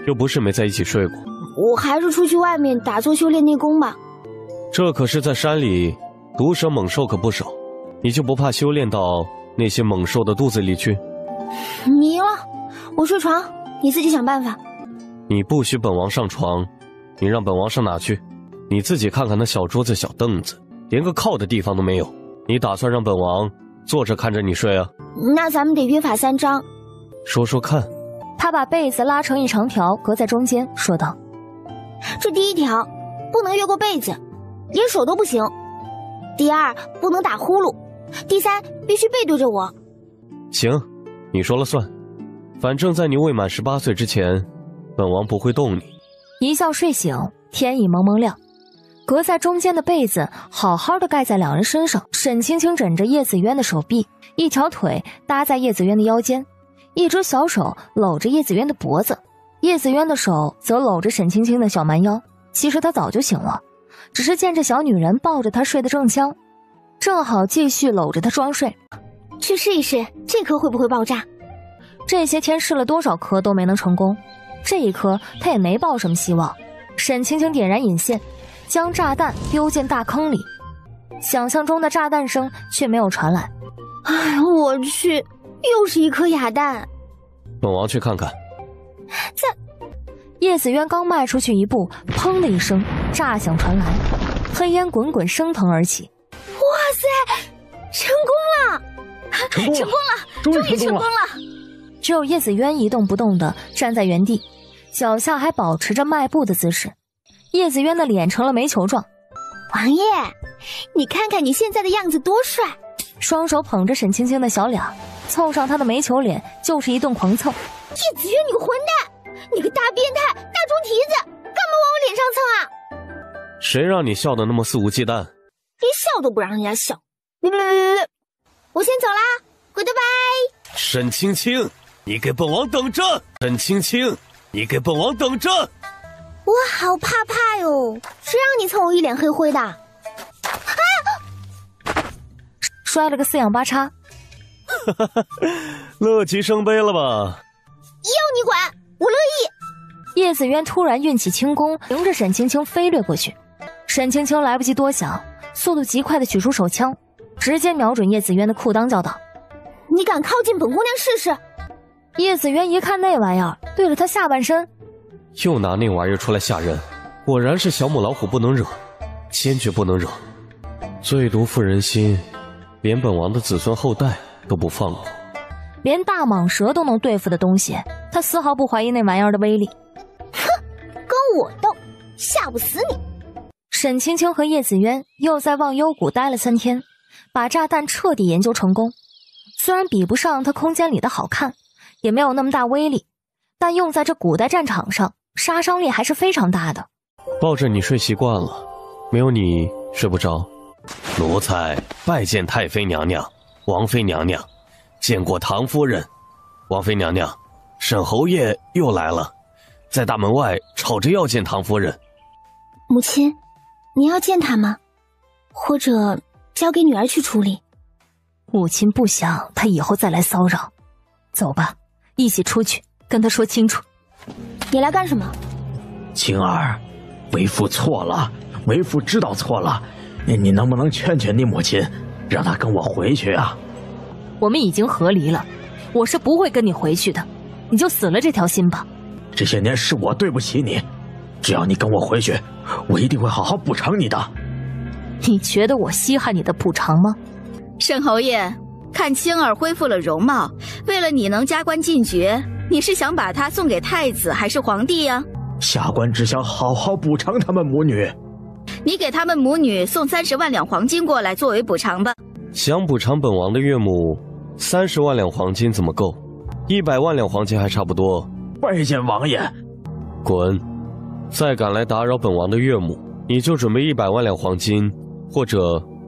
又不是没在一起睡过。我还是出去外面打坐修炼内功吧。这可是在山里，毒蛇猛兽可不少，你就不怕修炼到那些猛兽的肚子里去？你赢了，我睡床，你自己想办法。你不许本王上床，你让本王上哪去？你自己看看那小桌子小凳子，连个靠的地方都没有，你打算让本王坐着看着你睡啊？那咱们得约法3章。说说看。他把被子拉成一长条，隔在中间，说道：这第1条，不能越过被子，连手都不行。第2，不能打呼噜。第3，必须背对着我。行，你说了算。反正在你未满18岁之前，本王不会动你。一觉睡醒，天已蒙蒙亮，隔在中间的被子好好的盖在两人身上。沈青青枕着叶子渊的手臂，一条腿搭在叶子渊的腰间，一只小手搂着叶子渊的脖子，叶子渊的手则搂着沈青青的小蛮腰。其实他早就醒了，只是见这小女人抱着他睡得正香，正好继续搂着他装睡。去试一试，这颗会不会爆炸？这些天试了多少颗都没能成功，这一颗他也没抱什么希望。沈青青点燃引线，将炸弹丢进大坑里，想象中的炸弹声却没有传来。哎，我去，又是一颗哑弹。本王去看看。叶子渊刚迈出去一步，砰的一声，炸响传来，黑烟滚滚升腾而起。哇塞，成功了！成功了！终于成功了！只有叶子渊一动不动地站在原地，脚下还保持着迈步的姿势。叶子渊的脸成了煤球状。王爷，你看看你现在的样子多帅！双手捧着沈青青的小脸，凑上她的煤球脸就是一顿狂蹭。叶子渊，你个混蛋，你个大变态，大猪蹄子，干嘛往我脸上蹭啊？谁让你笑得那么肆无忌惮？连笑都不让人家笑。别，我先走啦 ，Goodbye。沈青青，你给本王等着！沈青青，你给本王等着！我好怕怕哟！谁让你蹭我一脸黑灰的？啊！摔了个四仰八叉。乐极生悲了吧？要你管，我乐意。叶子渊突然运起轻功，迎着沈青青飞掠过去。沈青青来不及多想，速度极快地取出手枪，直接瞄准叶子渊的裤裆，叫道：“你敢靠近本姑娘试试？”叶子渊一看那玩意儿，对着他下半身。又拿那玩意儿出来吓人，果然是小母老虎不能惹，坚决不能惹。最毒妇人心，连本王的子孙后代都不放过。连大蟒蛇都能对付的东西，他丝毫不怀疑那玩意儿的威力。哼，跟我斗，吓不死你！沈青青和叶子渊又在忘忧谷待了3天，把炸弹彻底研究成功。虽然比不上他空间里的好看，也没有那么大威力，但用在这古代战场上，杀伤力还是非常大的。抱着你睡习惯了，没有你睡不着。奴才拜见太妃娘娘、王妃娘娘，见过唐夫人。王妃娘娘，沈侯爷又来了，在大门外吵着要见唐夫人。母亲，你要见他吗？或者交给女儿去处理？母亲不想他以后再来骚扰。走吧，一起出去跟他说清楚。你来干什么？青儿，为父错了，为父知道错了，你能不能劝劝你母亲，让她跟我回去啊？我们已经和离了，我是不会跟你回去的，你就死了这条心吧。这些年是我对不起你，只要你跟我回去，我一定会好好补偿你的。你觉得我稀罕你的补偿吗？沈侯爷，看青儿恢复了容貌，为了你能加官进爵，你是想把她送给太子还是皇帝呀？下官只想好好补偿他们母女。你给他们母女送30万两黄金过来作为补偿吧。想补偿本王的岳母，30万两黄金怎么够？100万两黄金还差不多。拜见王爷。滚！再敢来打扰本王的岳母，你就准备100万两黄金，或者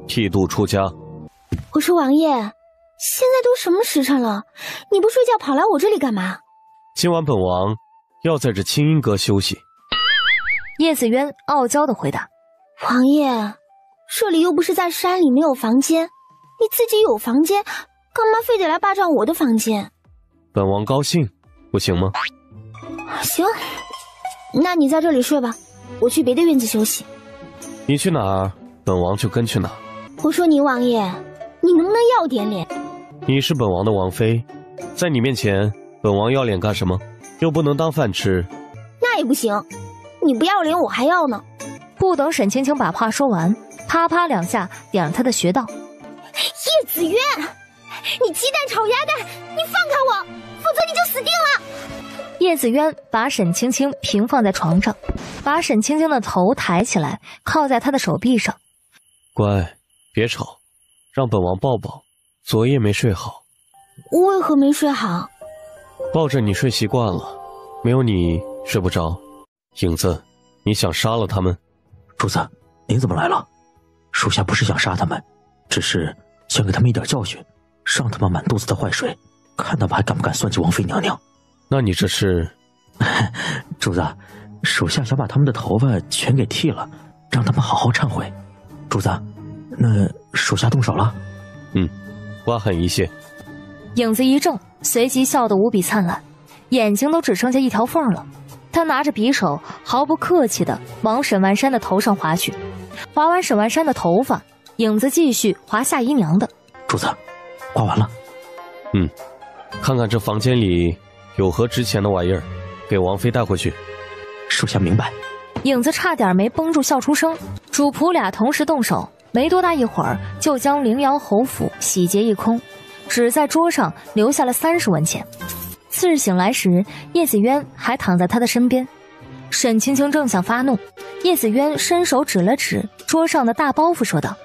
剃度出家。我说王爷，现在都什么时辰了，你不睡觉跑来我这里干嘛？今晚本王要在这清音阁休息。叶子渊傲娇地回答。王爷，这里又不是在山里没有房间，你自己有房间，干嘛非得来霸占我的房间？本王高兴，不行吗？行，那你在这里睡吧，我去别的院子休息。你去哪儿，本王就跟去哪儿。我说你王爷，你能不能要点脸？你是本王的王妃，在你面前，本王要脸干什么？又不能当饭吃。那也不行，你不要脸我还要呢。不等沈青青把话说完，啪啪2下点了他的穴道。叶子渊，你鸡蛋炒鸭蛋，你放开我，否则你就死定了。叶子渊把沈青青平放在床上，把沈青青的头抬起来，靠在他的手臂上。乖，别吵，让本王抱抱。昨夜没睡好。为何没睡好？抱着你睡习惯了，没有你睡不着。影子，你想杀了他们？主子，您怎么来了？属下不是想杀他们，只是想给他们一点教训，让他们满肚子的坏水，看他们还敢不敢算计王妃娘娘。那你这是？主子，属下想把他们的头发全给剃了，让他们好好忏悔。主子，那属下动手了。瓜狠一些。影子一怔，随即笑得无比灿烂，眼睛都只剩下一条缝了。他拿着匕首，毫不客气地往沈万山的头上划去。划完沈万山的头发，影子继续划夏姨娘的。主子，划完了。看看这房间里有何值钱的玩意儿，给王妃带回去。属下明白。影子差点没绷住笑出声。主仆俩同时动手，没多大一会儿就将灵瑶侯府洗劫一空，只在桌上留下了30文钱。次日醒来时，叶子渊还躺在他的身边。沈青青正想发怒，叶子渊伸手指了指桌上的大包袱，说道：“到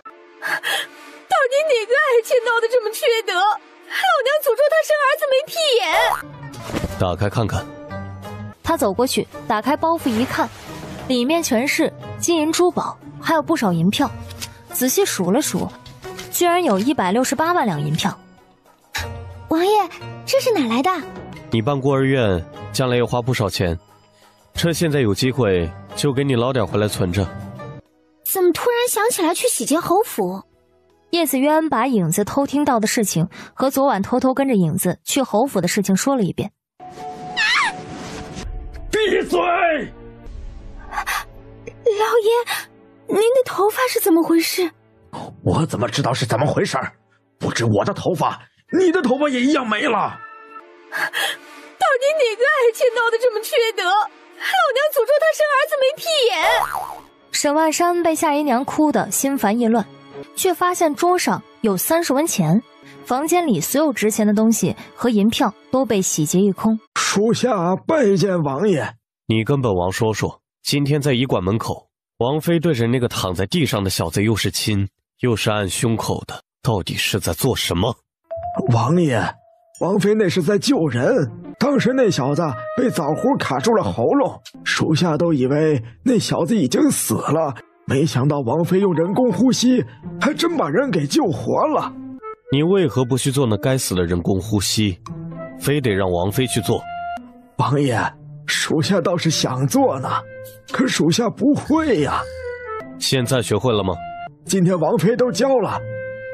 底哪个爱妾闹得这么缺德？老娘诅咒她生儿子没屁眼！”打开看看。他走过去，打开包袱一看，里面全是金银珠宝，还有不少银票。仔细数了数，居然有168万两银票。王爷，这是哪来的？你办孤儿院，将来要花不少钱，趁现在有机会，就给你捞点回来存着。怎么突然想起来去洗劫侯府？叶子渊把影子偷听到的事情和昨晚偷偷跟着影子去侯府的事情说了一遍。闭嘴！老爷，您的头发是怎么回事？我怎么知道是怎么回事？不止我的头发，你的头发也一样没了。到底哪个爱妾闹得这么缺德？老娘诅咒她生儿子没屁眼！沈万山被夏姨娘哭得心烦意乱，却发现桌上有30文钱，房间里所有值钱的东西和银票都被洗劫一空。属下拜见王爷。你跟本王说说，今天在驿馆门口，王妃对着那个躺在地上的小子又是亲又是按胸口的，到底是在做什么？王爷，王妃那是在救人，当时那小子被枣核卡住了喉咙，属下都以为那小子已经死了，没想到王妃用人工呼吸，还真把人给救活了。你为何不去做那该死的人工呼吸，非得让王妃去做？王爷，属下倒是想做呢，可属下不会呀。现在学会了吗？今天王妃都教了，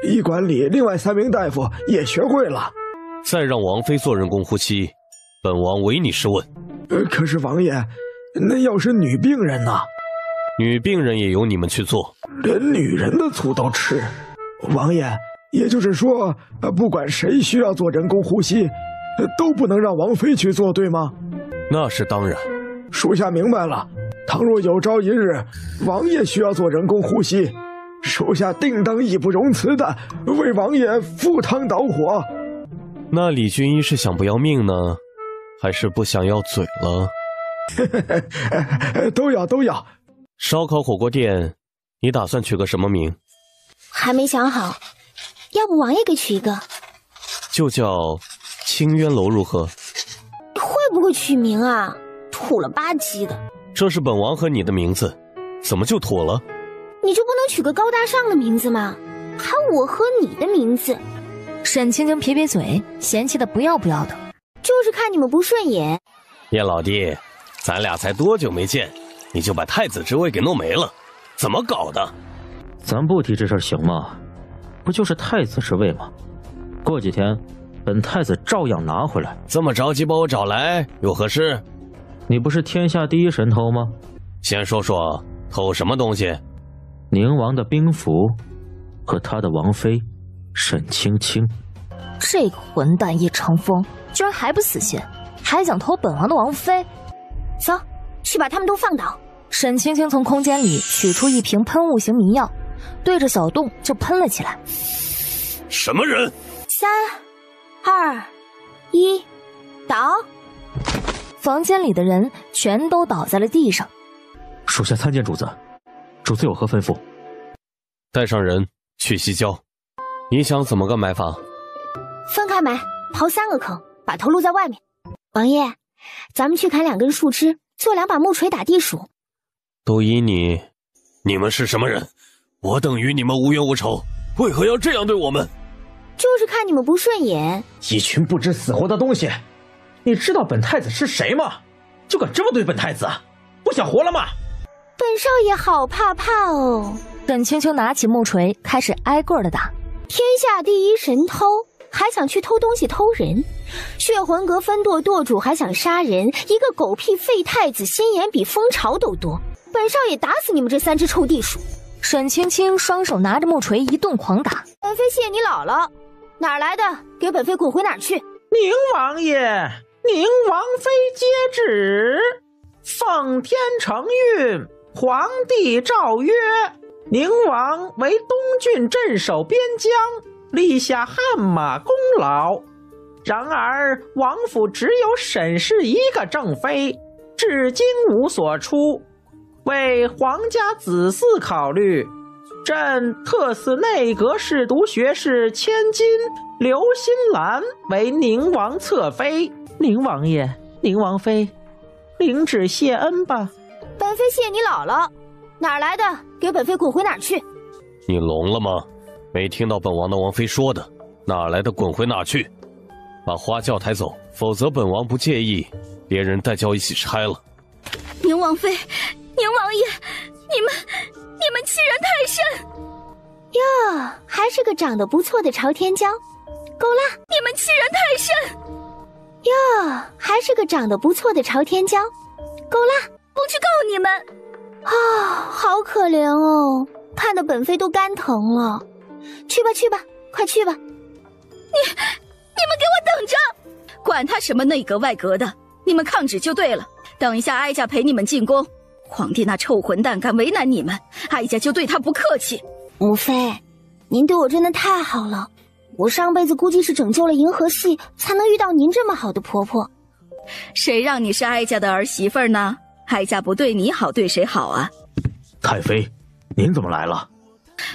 医馆里另外3名大夫也学会了。再让王妃做人工呼吸，本王唯你是问。可是王爷，那要是女病人呢？女病人也由你们去做，连女人的醋都吃。王爷，也就是说，不管谁需要做人工呼吸，都不能让王妃去做，对吗？那是当然。属下明白了。倘若有朝一日王爷需要做人工呼吸，属下定当义不容辞的为王爷赴汤蹈火。那李军医是想不要命呢，还是不想要嘴了？都要都要。烧烤火锅店，你打算取个什么名？还没想好，要不王爷给取一个？就叫清渊楼如何？会不会取名啊？土了吧唧的。这是本王和你的名字，怎么就妥了？你就不能取个高大上的名字吗？喊我和你的名字。沈青青撇撇嘴，嫌弃的不要不要的。就是看你们不顺眼。叶老弟，咱俩才多久没见，你就把太子之位给弄没了，怎么搞的？咱不提这事儿行吗？不就是太子之位吗？过几天，本太子照样拿回来。这么着急把我找来，有何事？你不是天下第一神偷吗？先说说偷什么东西？宁王的兵符和他的王妃沈青青。这个混蛋叶长风居然还不死心，还想偷本王的王妃。走，去把他们都放倒。沈青青从空间里取出一瓶喷雾型迷药，对着小洞就喷了起来。什么人？3、2、1，倒！房间里的人全都倒在了地上。属下参见主子，主子有何吩咐？带上人去西郊。你想怎么个埋法？分开埋，刨3个坑，把头露在外面。王爷，咱们去砍2根树枝，做2把木锤打地鼠。都依你。你们是什么人？我等与你们无冤无仇，为何要这样对我们？就是看你们不顺眼。一群不知死活的东西！你知道本太子是谁吗？就敢这么对本太子，不想活了吗？本少爷好怕怕哦。沈青青拿起木锤，开始挨个的打。天下第一神偷，还想去偷东西偷人？血魂阁分舵舵主还想杀人？一个狗屁废太子，心眼比蜂巢都多。本少爷打死你们这3只臭地鼠！沈青青双手拿着木锤一顿狂打。本妃谢你姥姥，哪儿来的？给本妃滚回哪儿去！宁王爷，宁王妃接旨，放奉天承运，皇帝诏曰：宁王为东郡镇守边疆，立下汗马功劳。然而王府只有沈氏一个正妃，至今无所出。为皇家子嗣考虑，朕特赐内阁侍读学士千金刘心兰为宁王侧妃。宁王爷，宁王妃，领旨谢恩吧。本妃谢你姥姥，哪儿来的？给本妃滚回哪儿去！你聋了吗？没听到本王的王妃说的，哪儿来的滚回哪儿去！把花轿抬走，否则本王不介意连人带轿一起拆了。宁王妃，宁王爷，你们欺人太甚！哟，还是个长得不错的朝天椒，够啦！你们欺人太甚！哟，还是个长得不错的朝天椒，够啦！我去告你们！啊，好可怜哦，看得本妃都肝疼了。去吧去吧，快去吧！你们给我等着！管他什么内阁外阁的，你们抗旨就对了。等一下哀家陪你们进宫，皇帝那臭混蛋敢为难你们，哀家就对他不客气。母妃，您对我真的太好了，我上辈子估计是拯救了银河系，才能遇到您这么好的婆婆。谁让你是哀家的儿媳妇呢？哀家不对你好，对谁好啊？太妃，您怎么来了？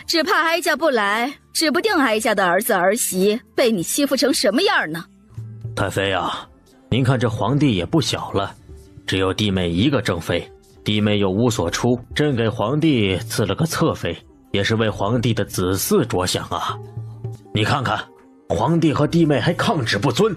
只怕哀家不来，指不定哀家的儿子儿媳被你欺负成什么样呢。太妃啊，您看这皇帝也不小了，只有弟妹一个正妃，弟妹又无所出，朕给皇帝赐了个侧妃，也是为皇帝的子嗣着想啊。你看看，皇帝和弟妹还抗旨不遵，